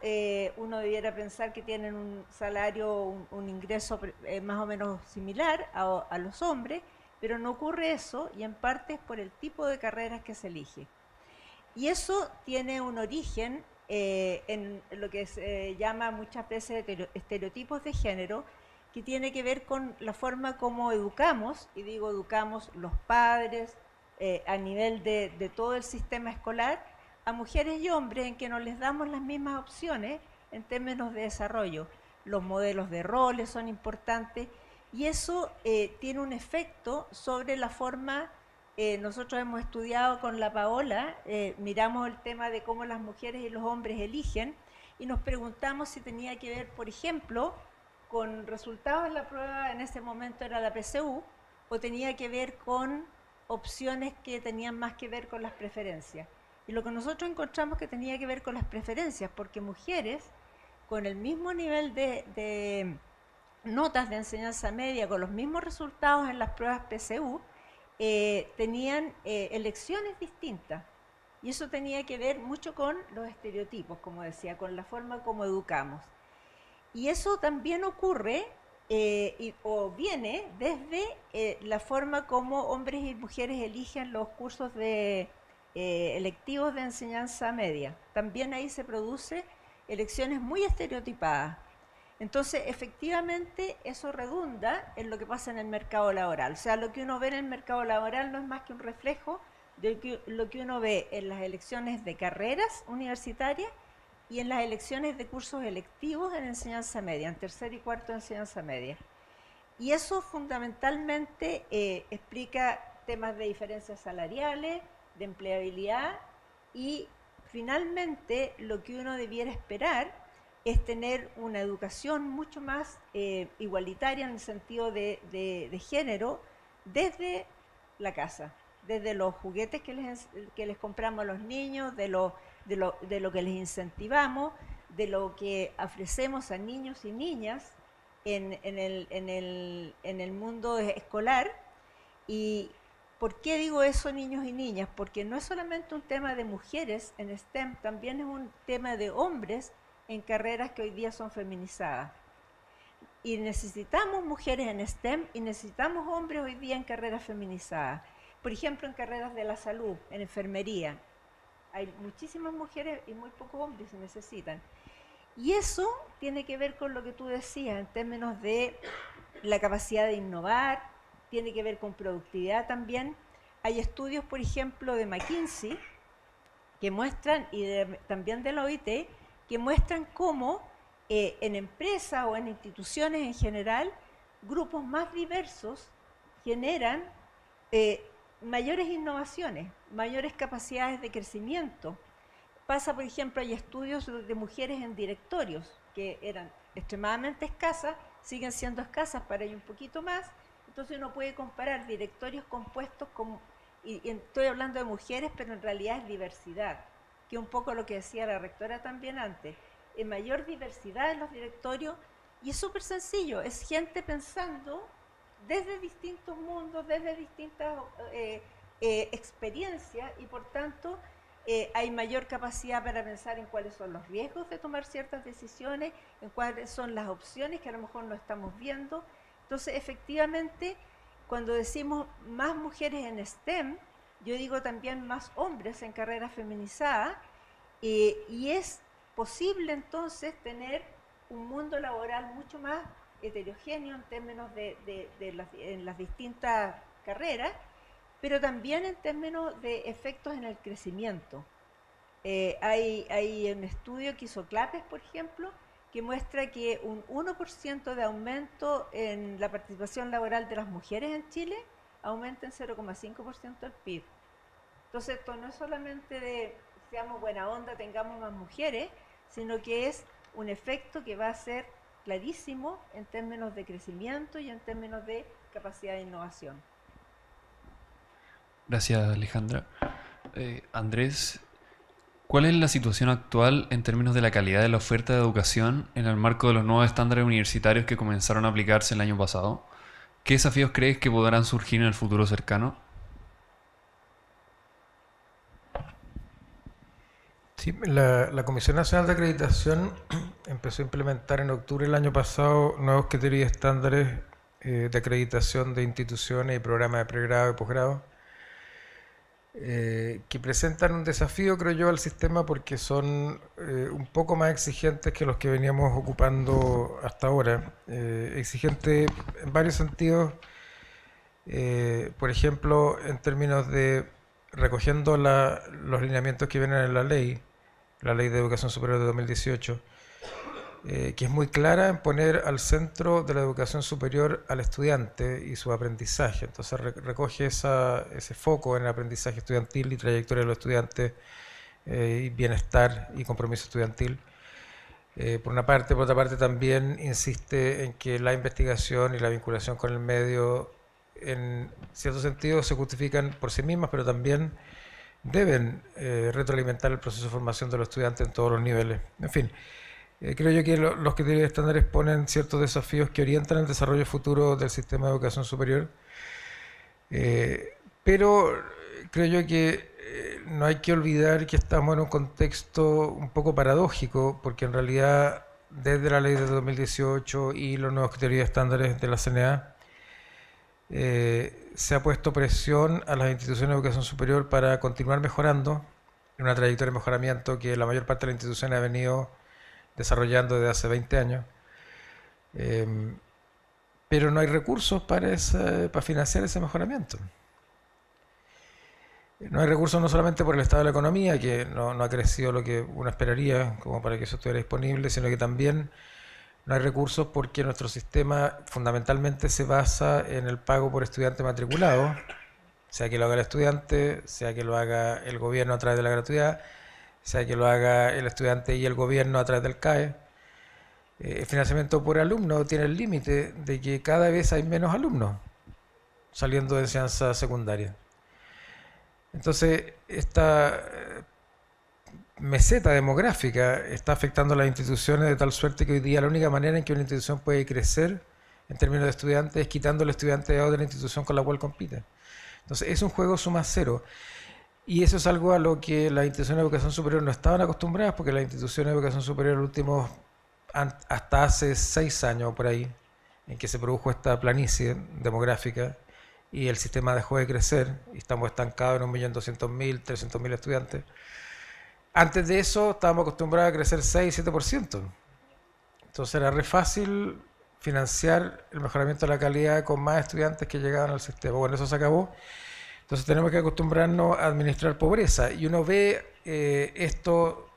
uno debiera pensar que tienen un salario, un ingreso más o menos similar a los hombres, pero no ocurre eso y en parte es por el tipo de carreras que se elige. Y eso tiene un origen en lo que se llama muchas veces estereotipos de género, que tiene que ver con la forma como educamos, y digo educamos los padres a nivel de todo el sistema escolar, a mujeres y hombres en que no les damos las mismas opciones en términos de desarrollo. Los modelos de roles son importantes y eso tiene un efecto sobre la forma. Nosotros hemos estudiado con la Paola, miramos el tema de cómo las mujeres y los hombres eligen y nos preguntamos si tenía que ver, por ejemplo, con resultados de la prueba, en ese momento era la PSU, o tenía que ver con opciones que tenían más que ver con las preferencias. Y lo que nosotros encontramos que tenía que ver con las preferencias, porque mujeres con el mismo nivel de notas de enseñanza media, con los mismos resultados en las pruebas PSU, tenían elecciones distintas. Y eso tenía que ver mucho con los estereotipos, como decía, con la forma como educamos. Y eso también ocurre o viene desde la forma como hombres y mujeres eligen los cursos electivos de enseñanza media. También ahí se produce elecciones muy estereotipadas. Entonces, efectivamente, eso redunda en lo que pasa en el mercado laboral. O sea, lo que uno ve en el mercado laboral no es más que un reflejo de lo que uno ve en las elecciones de carreras universitarias y en las elecciones de cursos electivos en enseñanza media, en tercer y cuarto de enseñanza media. Y eso fundamentalmente explica temas de diferencias salariales, de empleabilidad y finalmente lo que uno debiera esperar es tener una educación mucho más igualitaria en el sentido de género desde la casa, desde los juguetes que les compramos a los niños, de lo que les incentivamos, de lo que ofrecemos a niños y niñas en el mundo escolar. ¿Y por qué digo eso, niños y niñas? Porque no es solamente un tema de mujeres en STEM, también es un tema de hombres en carreras que hoy día son feminizadas. Y necesitamos mujeres en STEM y necesitamos hombres hoy día en carreras feminizadas. Por ejemplo, en carreras de la salud, en enfermería. Hay muchísimas mujeres y muy pocos hombres se necesitan. Y eso tiene que ver con lo que tú decías en términos de la capacidad de innovar, tiene que ver con productividad también. Hay estudios, por ejemplo, de McKinsey que muestran, y también de la OIT, que muestran cómo en empresas o en instituciones en general, grupos más diversos generan mayores innovaciones, mayores capacidades de crecimiento. Pasa, por ejemplo, hay estudios de mujeres en directorios que eran extremadamente escasas, siguen siendo escasas, para ello un poquito más, entonces uno puede comparar directorios compuestos y estoy hablando de mujeres, pero en realidad es diversidad, que es un poco lo que decía la rectora también antes, mayor diversidad en los directorios, y es súper sencillo, es gente pensando desde distintos mundos, desde distintas experiencias, y por tanto hay mayor capacidad para pensar en cuáles son los riesgos de tomar ciertas decisiones, en cuáles son las opciones que a lo mejor no estamos viendo. Entonces, efectivamente, cuando decimos más mujeres en STEM, yo digo también más hombres en carreras feminizadas, y es posible entonces tener un mundo laboral mucho más heterogéneo en términos en las distintas carreras, pero también en términos de efectos en el crecimiento. Hay un estudio que hizo Clapes, por ejemplo, que muestra que un 1% de aumento en la participación laboral de las mujeres en Chile aumenta en 0,5% el PIB. Entonces, esto no es solamente de seamos buena onda, tengamos más mujeres, sino que es un efecto que va a ser clarísimo en términos de crecimiento y en términos de capacidad de innovación. Gracias, Alejandra. Andrés, ¿Cuál es la situación actual en términos de la calidad de la oferta de educación en el marco de los nuevos estándares universitarios que comenzaron a aplicarse el año pasado? ¿Qué desafíos crees que podrán surgir en el futuro cercano? Sí, la Comisión Nacional de Acreditación empezó a implementar en octubre del año pasado nuevos criterios y estándares de acreditación de instituciones y programas de pregrado y posgrado, que presentan un desafío, creo yo, al sistema porque son un poco más exigentes que los que veníamos ocupando hasta ahora. Exigentes en varios sentidos, por ejemplo, en términos de recogiendo los lineamientos que vienen en la ley de Educación Superior de 2018, que es muy clara en poner al centro de la educación superior al estudiante y su aprendizaje. Entonces recoge ese foco en el aprendizaje estudiantil y trayectoria de los estudiantes, y bienestar y compromiso estudiantil. Por una parte, por otra parte también insiste en que la investigación y la vinculación con el medio en cierto sentido se justifican por sí mismas, pero también deben retroalimentar el proceso de formación de los estudiantes en todos los niveles. En fin, creo yo que los criterios estándares ponen ciertos desafíos que orientan el desarrollo futuro del sistema de educación superior, pero creo yo que no hay que olvidar que estamos en un contexto un poco paradójico, porque en realidad desde la ley de 2018 y los nuevos criterios y estándares de la CNA, se ha puesto presión a las instituciones de educación superior para continuar mejorando en una trayectoria de mejoramiento que la mayor parte de las instituciones ha venido desarrollando desde hace 20 años. Pero no hay recursos para financiar ese mejoramiento. No hay recursos no solamente por el estado de la economía, que no ha crecido lo que uno esperaría como para que eso estuviera disponible, sino que también no hay recursos porque nuestro sistema fundamentalmente se basa en el pago por estudiante matriculado, sea que lo haga el estudiante, sea que lo haga el gobierno a través de la gratuidad, sea que lo haga el estudiante y el gobierno a través del CAE. El financiamiento por alumno tiene el límite de que cada vez hay menos alumnos saliendo de enseñanza secundaria. Entonces, esta meseta demográfica está afectando a las instituciones de tal suerte que hoy día la única manera en que una institución puede crecer en términos de estudiantes es quitando al estudiante de otra institución con la cual compite. Entonces es un juego suma cero, y eso es algo a lo que las instituciones de educación superior no estaban acostumbradas, porque las instituciones de educación superior hasta hace 6 años o por ahí, en que se produjo esta planicie demográfica y el sistema dejó de crecer y estamos estancados en 1.200.000, 300.000 estudiantes. Antes de eso estábamos acostumbrados a crecer 6-7%. Entonces era re fácil financiar el mejoramiento de la calidad con más estudiantes que llegaban al sistema. Bueno, eso se acabó. Entonces tenemos que acostumbrarnos a administrar pobreza. Y uno ve esto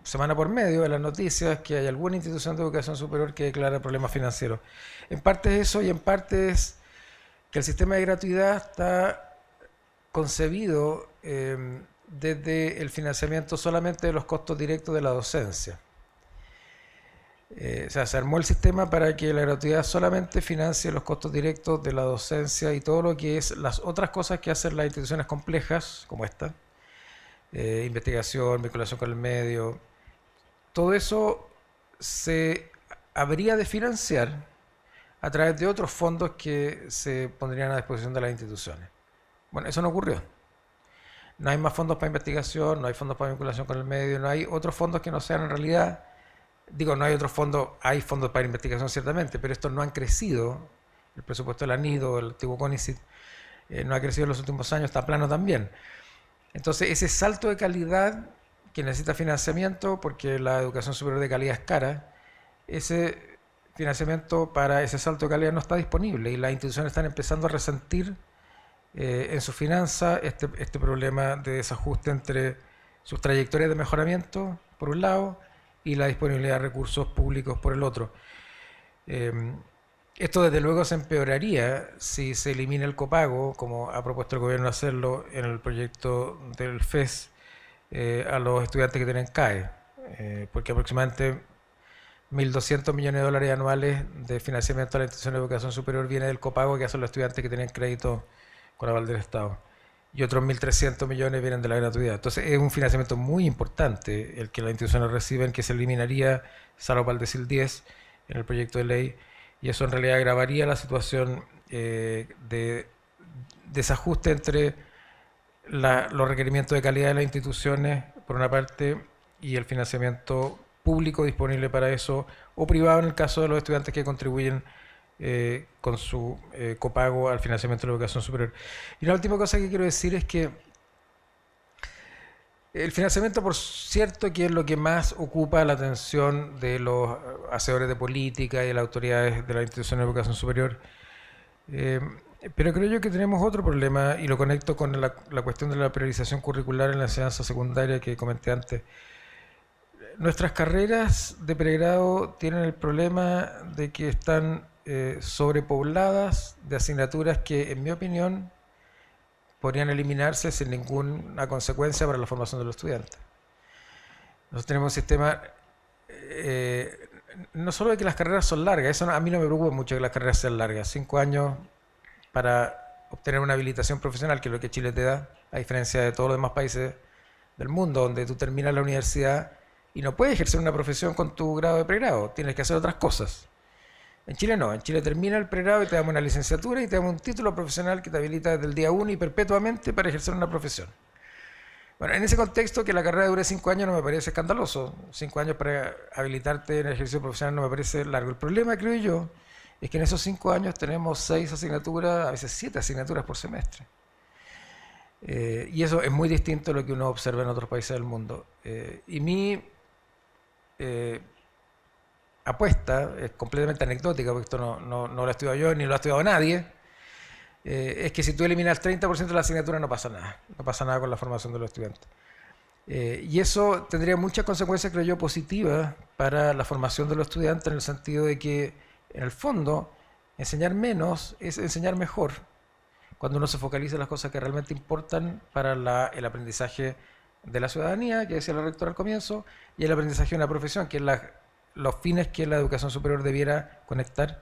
semana por medio en las noticias, que hay alguna institución de educación superior que declara problemas financieros. En parte es eso, y en parte es que el sistema de gratuidad está concebido desde el financiamiento solamente de los costos directos de la docencia. O sea, se armó el sistema para que la gratuidad solamente financie los costos directos de la docencia y todo lo que es las otras cosas que hacen las instituciones complejas, como esta, investigación, vinculación con el medio. Todo eso se habría de financiar a través de otros fondos que se pondrían a disposición de las instituciones. Bueno, eso no ocurrió. No hay más fondos para investigación, no hay fondos para vinculación con el medio, no hay otros fondos que no sean en realidad, no hay otros fondos, hay fondos para investigación ciertamente, pero estos no han crecido. El presupuesto del ANIDO, el antiguo CONICYT, no ha crecido en los últimos años, está plano también. Entonces ese salto de calidad que necesita financiamiento, porque la educación superior de calidad es cara, ese financiamiento para ese salto de calidad no está disponible, y las instituciones están empezando a resentir en su finanza este problema de desajuste entre sus trayectorias de mejoramiento, por un lado, y la disponibilidad de recursos públicos, por el otro. Esto desde luego se empeoraría si se elimina el copago, como ha propuesto el gobierno hacerlo en el proyecto del FES, a los estudiantes que tienen CAE, porque aproximadamente 1.200 millones de dólares anuales de financiamiento a la institución de educación superior viene del copago que hacen los estudiantes que tienen crédito con aval del Estado. y otros 1.300 millones vienen de la gratuidad. Entonces es un financiamiento muy importante el que las instituciones reciben, que se eliminaría, salvo para el decil 10, en el proyecto de ley, y eso en realidad agravaría la situación de desajuste entre los requerimientos de calidad de las instituciones, por una parte, y el financiamiento público disponible para eso, o privado en el caso de los estudiantes que contribuyen con su copago al financiamiento de la educación superior. Y la última cosa que quiero decir es que el financiamiento, por cierto, que es lo que más ocupa la atención de los hacedores de política y de las autoridades de la institución de educación superior, pero creo yo que tenemos otro problema, y lo conecto con la cuestión de la priorización curricular en la enseñanza secundaria que comenté antes. Nuestras carreras de pregrado tienen el problema de que están sobrepobladas de asignaturas que, en mi opinión, podrían eliminarse sin ninguna consecuencia para la formación de los estudiantes. Nosotros tenemos un sistema, no solo de que las carreras son largas, eso a mí no me preocupa mucho que las carreras sean largas, 5 años para obtener una habilitación profesional, que es lo que Chile te da, a diferencia de todos los demás países del mundo, donde tú terminas la universidad y no puedes ejercer una profesión con tu grado de pregrado, tienes que hacer otras cosas. En Chile no, en Chile termina el pregrado y te damos una licenciatura y te damos un título profesional que te habilita desde el día 1 y perpetuamente para ejercer una profesión. Bueno, en ese contexto, que la carrera dure 5 años no me parece escandaloso. 5 años para habilitarte en el ejercicio profesional no me parece largo. El problema, creo yo, es que en esos 5 años tenemos 6 asignaturas, a veces 7 asignaturas por semestre. Y eso es muy distinto a lo que uno observa en otros países del mundo. Y mi apuesta, es completamente anecdótica, porque esto no lo he estudiado yo ni lo ha estudiado nadie, es que si tú eliminas el 30% de la asignatura no pasa nada con la formación de los estudiantes. Y eso tendría muchas consecuencias, creo yo, positivas para la formación de los estudiantes, en el sentido de que, en el fondo, enseñar menos es enseñar mejor, cuando uno se focaliza en las cosas que realmente importan para el aprendizaje de la ciudadanía, que decía la rectora al comienzo, y el aprendizaje de una profesión, que es los fines que la educación superior debiera conectar.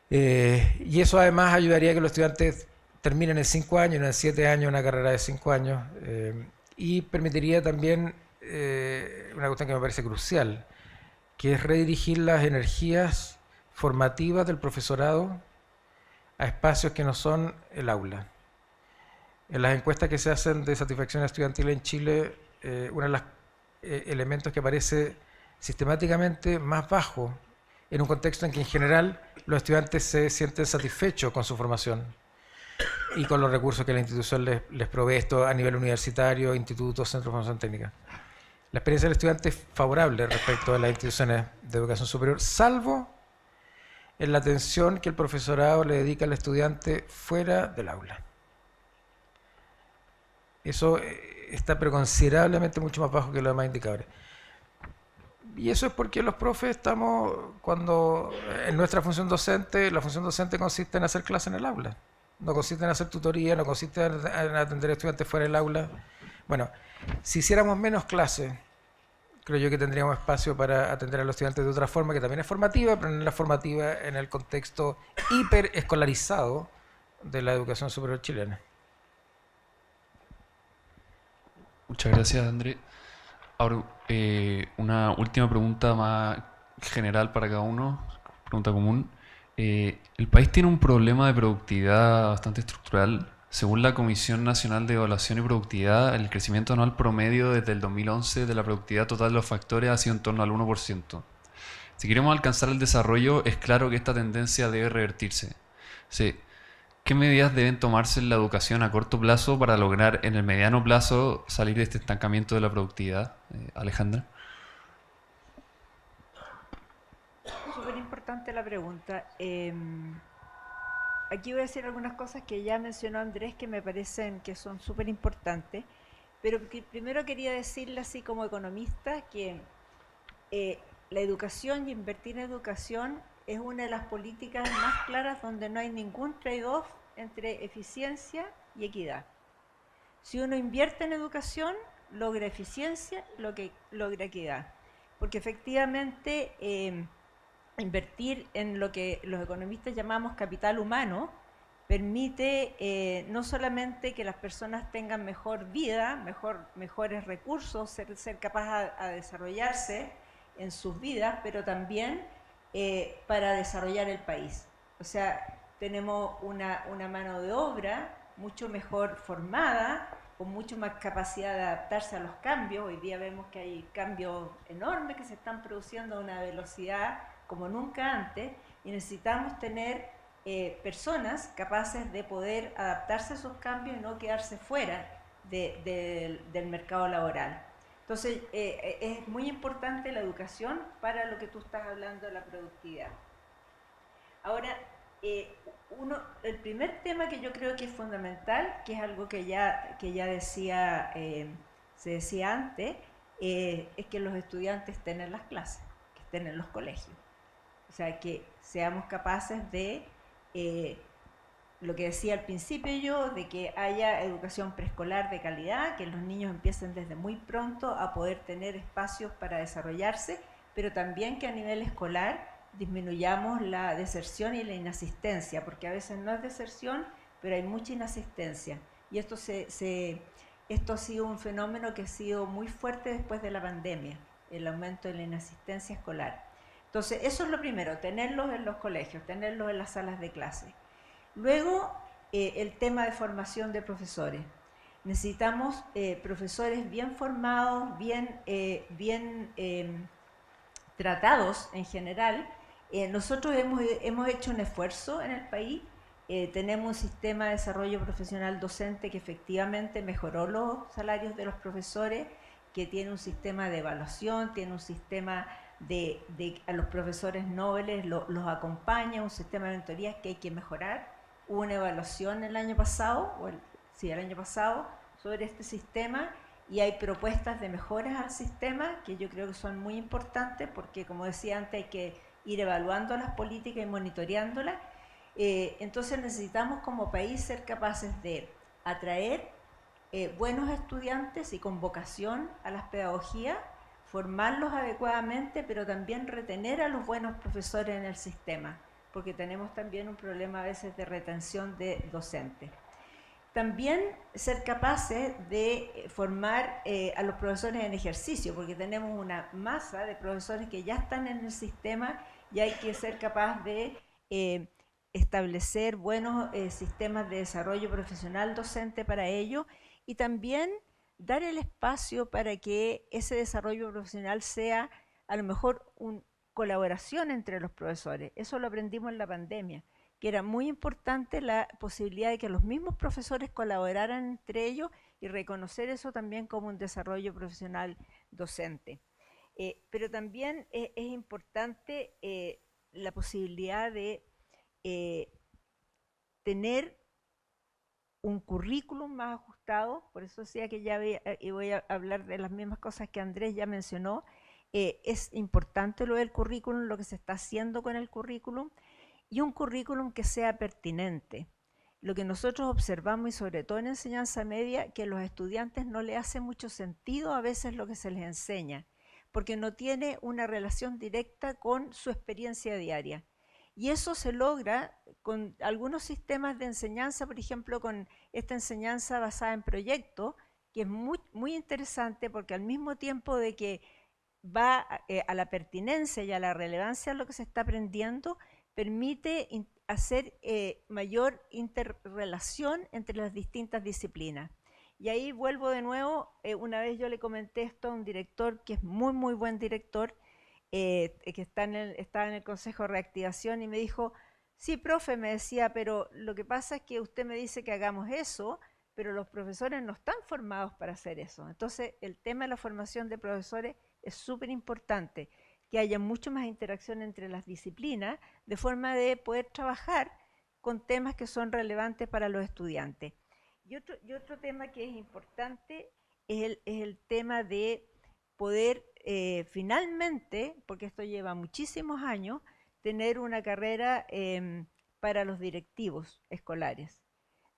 Y eso además ayudaría a que los estudiantes terminen en 5 años, no en 7 años, una carrera de 5 años, y permitiría también una cuestión que me parece crucial, que es redirigir las energías formativas del profesorado a espacios que no son el aula. En las encuestas que se hacen de satisfacción estudiantil en Chile, uno de los elementos que aparece sistemáticamente más bajo, en un contexto en que en general los estudiantes se sienten satisfechos con su formación y con los recursos que la institución les provee, esto a nivel universitario, institutos, centros de formación técnica. La experiencia del estudiante es favorable respecto a las instituciones de educación superior, salvo en la atención que el profesorado le dedica al estudiante fuera del aula. Eso está pero considerablemente mucho más bajo que los demás indicadores. Y eso es porque los profes estamos, en nuestra función docente, la función docente consiste en hacer clase en el aula. No consiste en hacer tutoría, no consiste en atender a estudiantes fuera del aula. Bueno, si hiciéramos menos clases, creo yo que tendríamos espacio para atender a los estudiantes de otra forma, que también es formativa, pero no es la formativa en el contexto hiperescolarizado de la educación superior chilena. Muchas gracias, André. Ahora, una última pregunta más general para cada uno, pregunta común. El país tiene un problema de productividad bastante estructural. Según la Comisión Nacional de Evaluación y Productividad, el crecimiento anual promedio desde el 2011 de la productividad total de los factores ha sido en torno al 1%. Si queremos alcanzar el desarrollo, es claro que esta tendencia debe revertirse. Sí. ¿Qué medidas deben tomarse en la educación a corto plazo para lograr en el mediano plazo salir de este estancamiento de la productividad? Alejandra. Súper importante la pregunta. Aquí voy a decir algunas cosas que ya mencionó Andrés que me parecen que son súper importantes, pero primero quería decirle así como economista que la educación y invertir en educación es una de las políticas más claras donde no hay ningún trade-off entre eficiencia y equidad. Si uno invierte en educación, logra eficiencia, logra equidad. Porque efectivamente invertir en lo que los economistas llamamos capital humano permite no solamente que las personas tengan mejor vida, mejores recursos, ser capaz a desarrollarse en sus vidas, pero también para desarrollar el país. O sea, tenemos una mano de obra mucho mejor formada, con mucho más capacidad de adaptarse a los cambios. Hoy día vemos que hay cambios enormes que se están produciendo a una velocidad como nunca antes, y necesitamos tener personas capaces de poder adaptarse a esos cambios y no quedarse fuera del mercado laboral. Entonces, es muy importante la educación para lo que tú estás hablando de la productividad. Ahora, el primer tema que yo creo que es fundamental, que es algo que ya decía, se decía antes, es que los estudiantes estén en las clases, que estén en los colegios. O sea, que seamos capaces de, lo que decía al principio yo, de que haya educación preescolar de calidad, que los niños empiecen desde muy pronto a poder tener espacios para desarrollarse, pero también que a nivel escolar disminuyamos la deserción y la inasistencia, porque a veces no es deserción, pero hay mucha inasistencia. Y esto ha sido un fenómeno que ha sido muy fuerte después de la pandemia, el aumento de la inasistencia escolar. Entonces, eso es lo primero, tenerlos en los colegios, tenerlos en las salas de clase. Luego, el tema de formación de profesores. Necesitamos profesores bien formados, bien tratados en general. Nosotros hemos hecho un esfuerzo en el país. Tenemos un sistema de desarrollo profesional docente que efectivamente mejoró los salarios de los profesores, que tiene un sistema de evaluación, tiene un sistema a los profesores nobles los acompaña, un sistema de mentorías que hay que mejorar. Hubo una evaluación el año pasado, sobre este sistema, y hay propuestas de mejoras al sistema que yo creo que son muy importantes, porque como decía antes, hay que ir evaluando las políticas y monitoreándolas. Entonces necesitamos como país ser capaces de atraer buenos estudiantes y con vocación a las pedagogías, formarlos adecuadamente, pero también retener a los buenos profesores en el sistema, porque tenemos también un problema a veces de retención de docentes. También ser capaces de formar a los profesores en ejercicio, porque tenemos una masa de profesores que ya están en el sistema y hay que ser capaz de establecer buenos sistemas de desarrollo profesional docente para ello, y también dar el espacio para que ese desarrollo profesional sea a lo mejor una colaboración entre los profesores. Eso lo aprendimos en la pandemia, que era muy importante la posibilidad de que los mismos profesores colaboraran entre ellos y reconocer eso también como un desarrollo profesional docente. Pero también es importante la posibilidad de tener un currículum más ajustado, por eso decía que ya voy a hablar de las mismas cosas que Andrés ya mencionó. Es importante lo del currículum, lo que se está haciendo con el currículum, y un currículum que sea pertinente. Lo que nosotros observamos, y sobre todo en enseñanza media, que a los estudiantes no les hace mucho sentido a veces lo que se les enseña, porque no tiene una relación directa con su experiencia diaria. Y eso se logra con algunos sistemas de enseñanza, por ejemplo, con esta enseñanza basada en proyectos, que es muy, muy interesante, porque al mismo tiempo de que va a la pertinencia y a la relevancia de lo que se está aprendiendo, permite hacer mayor interrelación entre las distintas disciplinas. Y ahí vuelvo de nuevo, una vez yo le comenté esto a un director que es muy, muy buen director, que estaba en el Consejo de Reactivación, y me dijo, sí, profe, me decía, pero lo que pasa es que usted me dice que hagamos eso, pero los profesores no están formados para hacer eso. Entonces, el tema de la formación de profesores es súper importante, que haya mucho más interacción entre las disciplinas, de forma de poder trabajar con temas que son relevantes para los estudiantes. Y otro tema que es importante es el tema de poder finalmente, porque esto lleva muchísimos años, tener una carrera para los directivos escolares.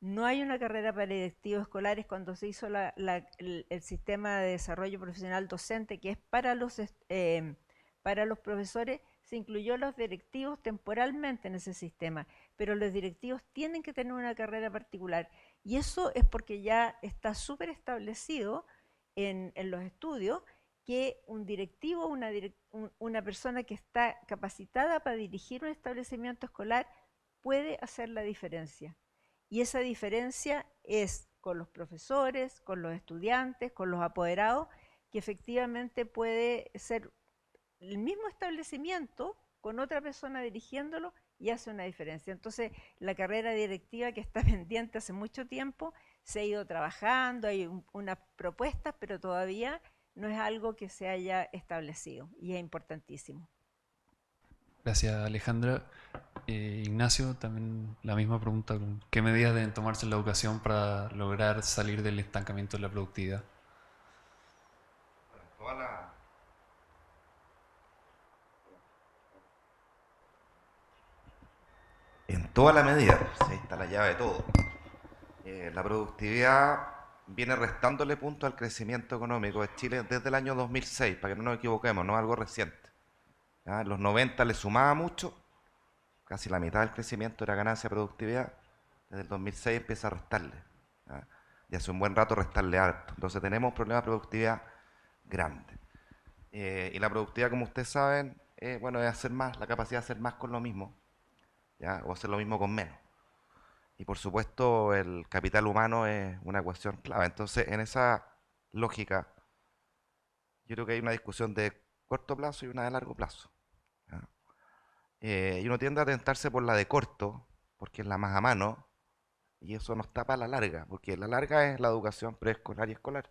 No hay una carrera para directivos escolares. Cuando se hizo el sistema de desarrollo profesional docente, que es para los profesores, se incluyó los directivos temporalmente en ese sistema, pero los directivos tienen que tener una carrera particular. Y eso es porque ya está súper establecido en los estudios que un directivo, una persona que está capacitada para dirigir un establecimiento escolar puede hacer la diferencia. Y esa diferencia es con los profesores, con los estudiantes, con los apoderados, que efectivamente puede ser el mismo establecimiento con otra persona dirigiéndolo y hace una diferencia. Entonces, la carrera directiva, que está pendiente hace mucho tiempo, se ha ido trabajando, hay unas propuestas, pero todavía no es algo que se haya establecido y es importantísimo. Gracias, Alejandra. Ignacio, también la misma pregunta. ¿Qué medidas deben tomarse en la educación para lograr salir del estancamiento de la productividad? En toda la medida, pues, ahí está la llave de todo. La productividad viene restándole puntos al crecimiento económico de Chile desde el año 2006, para que no nos equivoquemos, no es algo reciente. ¿Ya? En los 90 le sumaba mucho, casi la mitad del crecimiento era ganancia de productividad, desde el 2006 empieza a restarle. ¿Ya? Y hace un buen rato restarle harto. Entonces tenemos un problema de productividad grande. Y la productividad, como ustedes saben, bueno, es hacer más, la capacidad de hacer más con lo mismo, ¿ya? O hacer lo mismo con menos. Y por supuesto el capital humano es una cuestión clave. Entonces, en esa lógica, yo creo que hay una discusión de corto plazo y una de largo plazo. ¿Ya? Y uno tiende a tentarse por la de corto, porque es la más a mano, y eso nos tapa a la larga, porque la larga es la educación preescolar y escolar,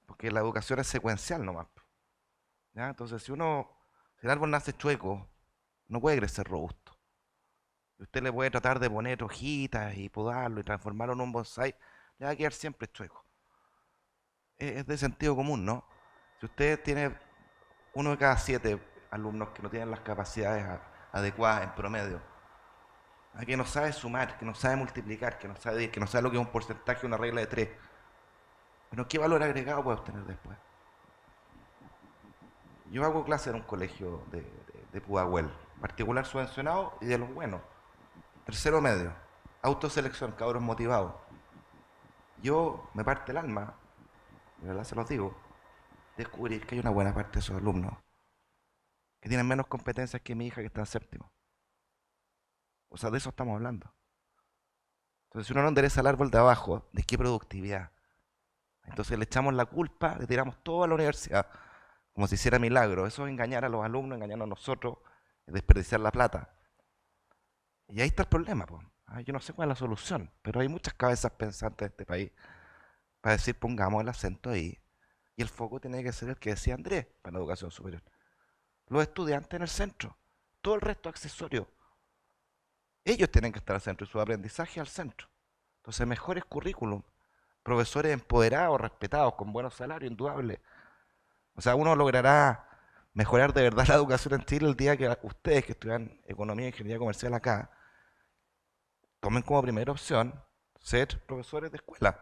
porque la educación es secuencial nomás. ¿Ya? Entonces, si el árbol nace chueco, no puede crecer robusto. Usted le puede tratar de poner hojitas y podarlo y transformarlo en un bonsái, le va a quedar siempre chueco. Es de sentido común, ¿no? Si usted tiene 1 de cada 7 alumnos que no tienen las capacidades adecuadas en promedio, que no sabe sumar, que no sabe multiplicar, que no sabe dividir, que no sabe lo que es un porcentaje, una regla de 3, pero ¿qué valor agregado puede obtener después? Yo hago clase en un colegio de Pudahuel, particular subvencionado y de los buenos. Tercero medio, autoselección, cabros motivados. Yo me parte el alma, de verdad se los digo, descubrir que hay una buena parte de esos alumnos que tienen menos competencias que mi hija que está en séptimo. O sea, de eso estamos hablando. Entonces, si uno no endereza el árbol de abajo, ¿de qué productividad? Entonces le echamos la culpa, le tiramos todo a la universidad, como si hiciera milagro. Eso es engañar a los alumnos, engañarnos a nosotros, es desperdiciar la plata. Y ahí está el problema, pues. Yo no sé cuál es la solución, pero hay muchas cabezas pensantes en este país para decir pongamos el acento ahí. Y el foco tiene que ser el que decía Andrés para la educación superior. Los estudiantes en el centro, todo el resto accesorio. Ellos tienen que estar al centro y su aprendizaje al centro. Entonces, mejores currículum, profesores empoderados, respetados, con buenos salarios, indudable. O sea, uno logrará mejorar de verdad la educación en Chile el día que ustedes que estudian economía e ingeniería comercial acá tomen como primera opción ser profesores de escuela,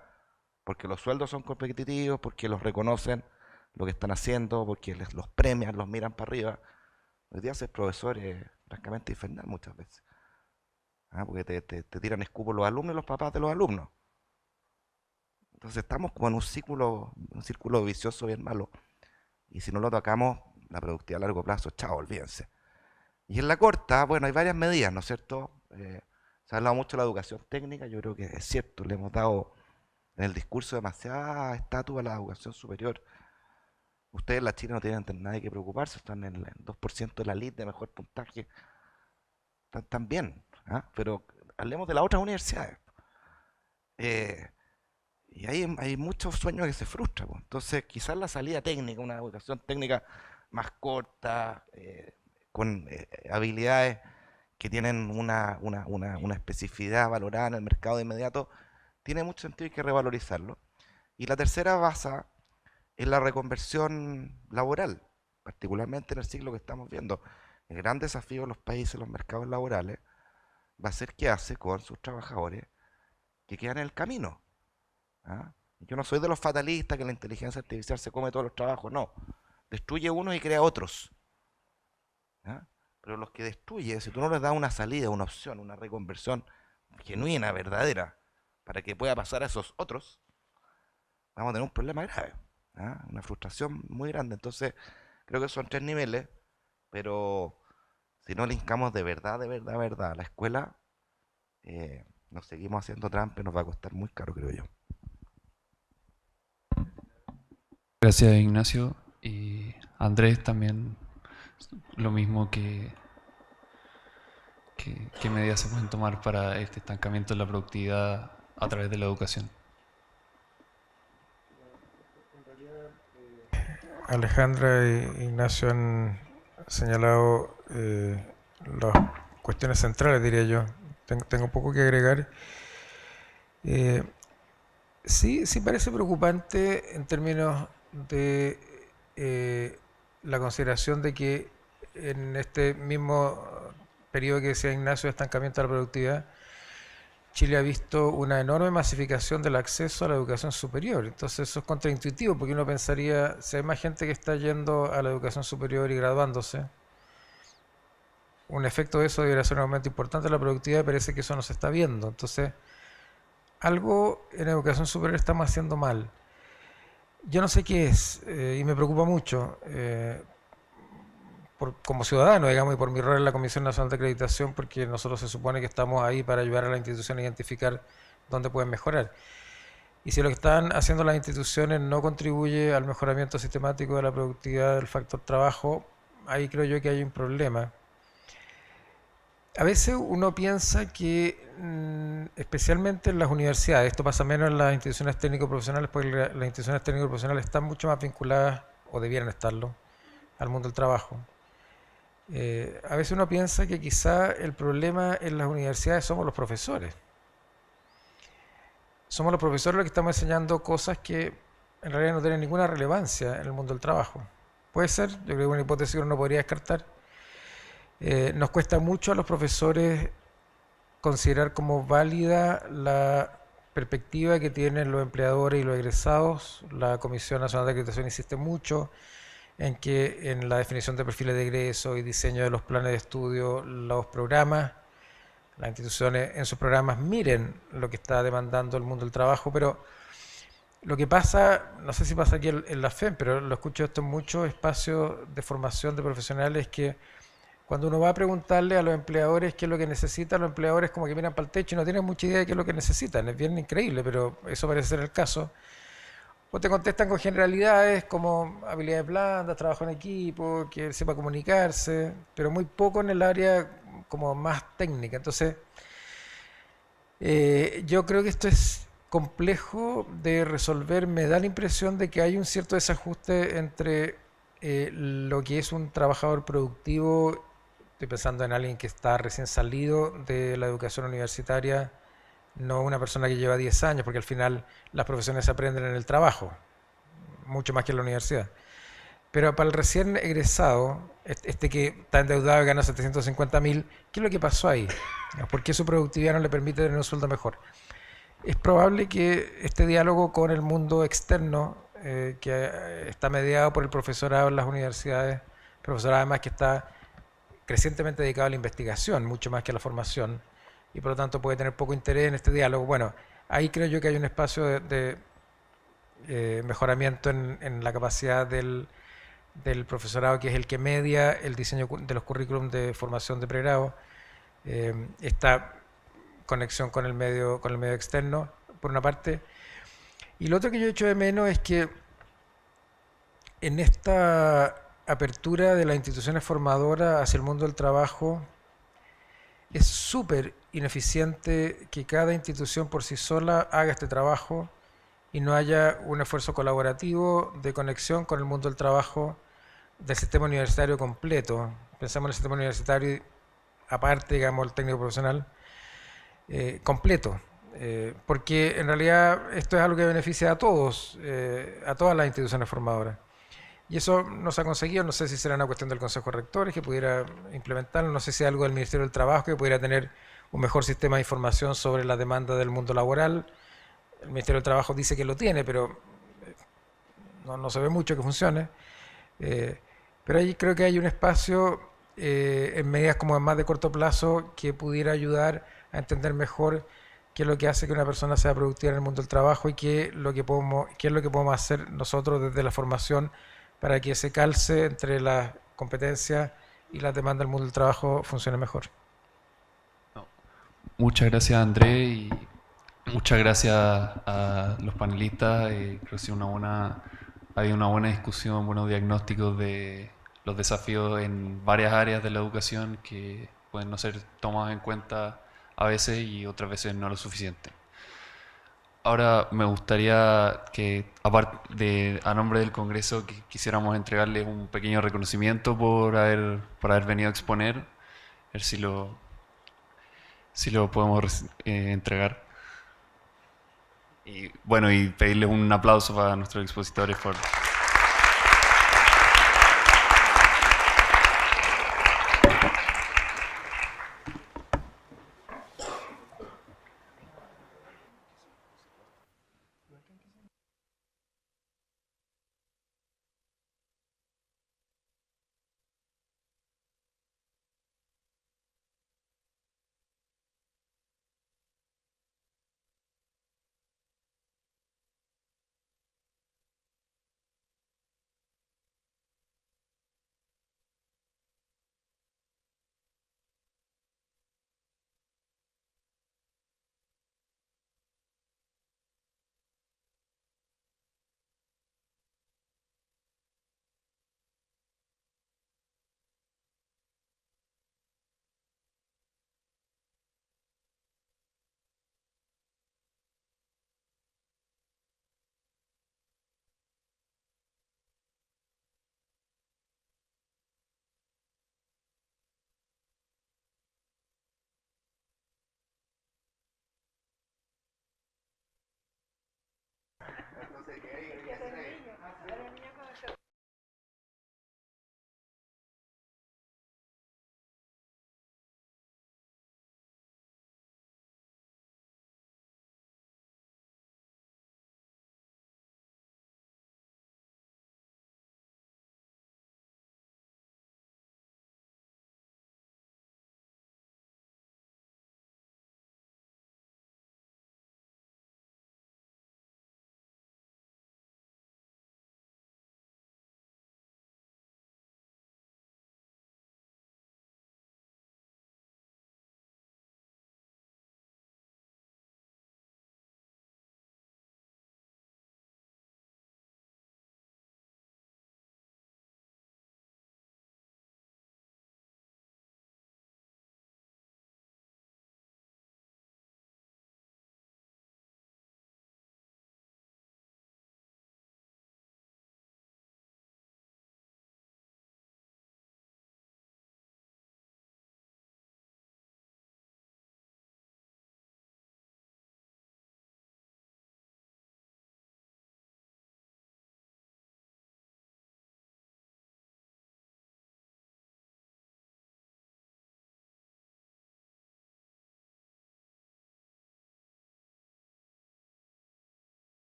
porque los sueldos son competitivos, porque los reconocen lo que están haciendo, porque los premian, los miran para arriba. Hoy día ser profesor es francamente infernal muchas veces, porque te tiran escupos los alumnos y los papás de los alumnos. Entonces estamos como en un círculo vicioso bien malo, y si no lo tocamos, la productividad a largo plazo, chao, olvídense. Y en la corta, bueno, hay varias medidas, ¿no es cierto? Se ha hablado mucho de la educación técnica, yo creo que es cierto, le hemos dado en el discurso demasiada estatua a la educación superior. Ustedes en la Chile no tienen nada que preocuparse, están en el 2% de la elite de mejor puntaje, están bien, pero hablemos de las otras universidades. Y hay muchos sueños que se frustran. Pues. Entonces, quizás la salida técnica, una educación técnica más corta, con habilidades que tienen una especificidad valorada en el mercado de inmediato, tiene mucho sentido y hay que revalorizarlo. Y la tercera basa en la reconversión laboral, particularmente en el ciclo que estamos viendo. El gran desafío de los países, los mercados laborales, va a ser qué hace con sus trabajadores que quedan en el camino. Yo no soy de los fatalistas que la inteligencia artificial se come todos los trabajos, no. Destruye unos y crea otros. Pero los que destruye, si tú no les das una salida, una opción, una reconversión genuina, verdadera, para que pueda pasar a esos otros, vamos a tener un problema grave, ¿ah? Una frustración muy grande. Entonces, creo que son 3 niveles, pero si no le hincamos de verdad a la escuela, nos seguimos haciendo trampa y nos va a costar muy caro, creo yo. Gracias, Ignacio. Y Andrés también, lo mismo ¿qué medidas se pueden tomar para este estancamiento en la productividad a través de la educación? Alejandra e Ignacio han señalado las cuestiones centrales, diría yo. Tengo poco que agregar. Sí parece preocupante en términos de la consideración de que en este mismo periodo que decía Ignacio de estancamiento de la productividad, Chile ha visto una enorme masificación del acceso a la educación superior. Entonces eso es contraintuitivo, porque uno pensaría, si hay más gente que está yendo a la educación superior y graduándose, un efecto de eso debería ser un aumento importante de la productividad, y parece que eso no se está viendo. Entonces, algo en educación superior estamos haciendo mal. Yo no sé qué es, y me preocupa mucho, como ciudadano, digamos, y por mi rol en la Comisión Nacional de Acreditación, porque nosotros se supone que estamos ahí para ayudar a la institución a identificar dónde pueden mejorar. Y si lo que están haciendo las instituciones no contribuye al mejoramiento sistemático de la productividad del factor trabajo, ahí creo yo que hay un problema. A veces uno piensa que, especialmente en las universidades, esto pasa menos en las instituciones técnico-profesionales, porque las instituciones técnico-profesionales están mucho más vinculadas, o debieran estarlo, al mundo del trabajo. A veces uno piensa que quizá el problema en las universidades somos los profesores. Somos los profesores los que estamos enseñando cosas que en realidad no tienen ninguna relevancia en el mundo del trabajo. Puede ser, yo creo que es una hipótesis que uno no podría descartar. Nos cuesta mucho a los profesores considerar como válida la perspectiva que tienen los empleadores y los egresados. La Comisión Nacional de Acreditación insiste mucho en que en la definición de perfiles de egreso y diseño de los planes de estudio, los programas, las instituciones en sus programas miren lo que está demandando el mundo del trabajo, pero lo que pasa, no sé si pasa aquí en la FEM, pero lo escucho esto en muchos espacios de formación de profesionales, que cuando uno va a preguntarle a los empleadores qué es lo que necesitan, los empleadores como que miran para el techo y no tienen mucha idea de qué es lo que necesitan. Es bien increíble, pero eso parece ser el caso. O te contestan con generalidades como habilidades blandas, trabajo en equipo, que sepa comunicarse, pero muy poco en el área como más técnica. Entonces, yo creo que esto es complejo de resolver. Me da la impresión de que hay un cierto desajuste entre lo que es un trabajador productivo. Estoy pensando en alguien que está recién salido de la educación universitaria, no una persona que lleva 10 años, porque al final las profesiones se aprenden en el trabajo, mucho más que en la universidad. Pero para el recién egresado, este que está endeudado y gana 750.000, ¿qué es lo que pasó ahí? ¿Por qué su productividad no le permite tener un sueldo mejor? Es probable que este diálogo con el mundo externo, que está mediado por el profesorado en las universidades, profesorado además que está crecientemente dedicado a la investigación, mucho más que a la formación, y por lo tanto puede tener poco interés en este diálogo. Bueno, ahí creo yo que hay un espacio de mejoramiento en la capacidad del profesorado, que es el que media el diseño de los currículum de formación de pregrado, esta conexión con el medio externo, por una parte. Y lo otro que yo echo de menos es que en esta apertura de las instituciones formadoras hacia el mundo del trabajo, es súper ineficiente que cada institución por sí sola haga este trabajo y no haya un esfuerzo colaborativo de conexión con el mundo del trabajo del sistema universitario completo. Pensamos en el sistema universitario, aparte, digamos, el técnico profesional, completo. Porque en realidad esto es algo que beneficia a todos, a todas las instituciones formadoras. Y eso no se ha conseguido. No sé si será una cuestión del Consejo de Rectores que pudiera implementarlo, no sé si es algo del Ministerio del Trabajo que pudiera tener un mejor sistema de información sobre la demanda del mundo laboral. El Ministerio del Trabajo dice que lo tiene, pero no se ve mucho que funcione. Pero ahí creo que hay un espacio en medidas como más de corto plazo que pudiera ayudar a entender mejor qué es lo que hace que una persona sea productiva en el mundo del trabajo y qué es lo que podemos hacer nosotros desde la formación para que ese calce entre las competencias y las demandas del mundo del trabajo funcione mejor. Muchas gracias, Andrés, y muchas gracias a los panelistas. Creo que ha sido ha habido una buena discusión, buenos diagnósticos de los desafíos en varias áreas de la educación que pueden no ser tomados en cuenta a veces y otras veces no lo suficiente. Ahora me gustaría que, a nombre del Congreso, quisiéramos entregarles un pequeño reconocimiento por haber venido a exponer, a ver si lo podemos entregar. Y bueno, y pedirles un aplauso para nuestros expositores por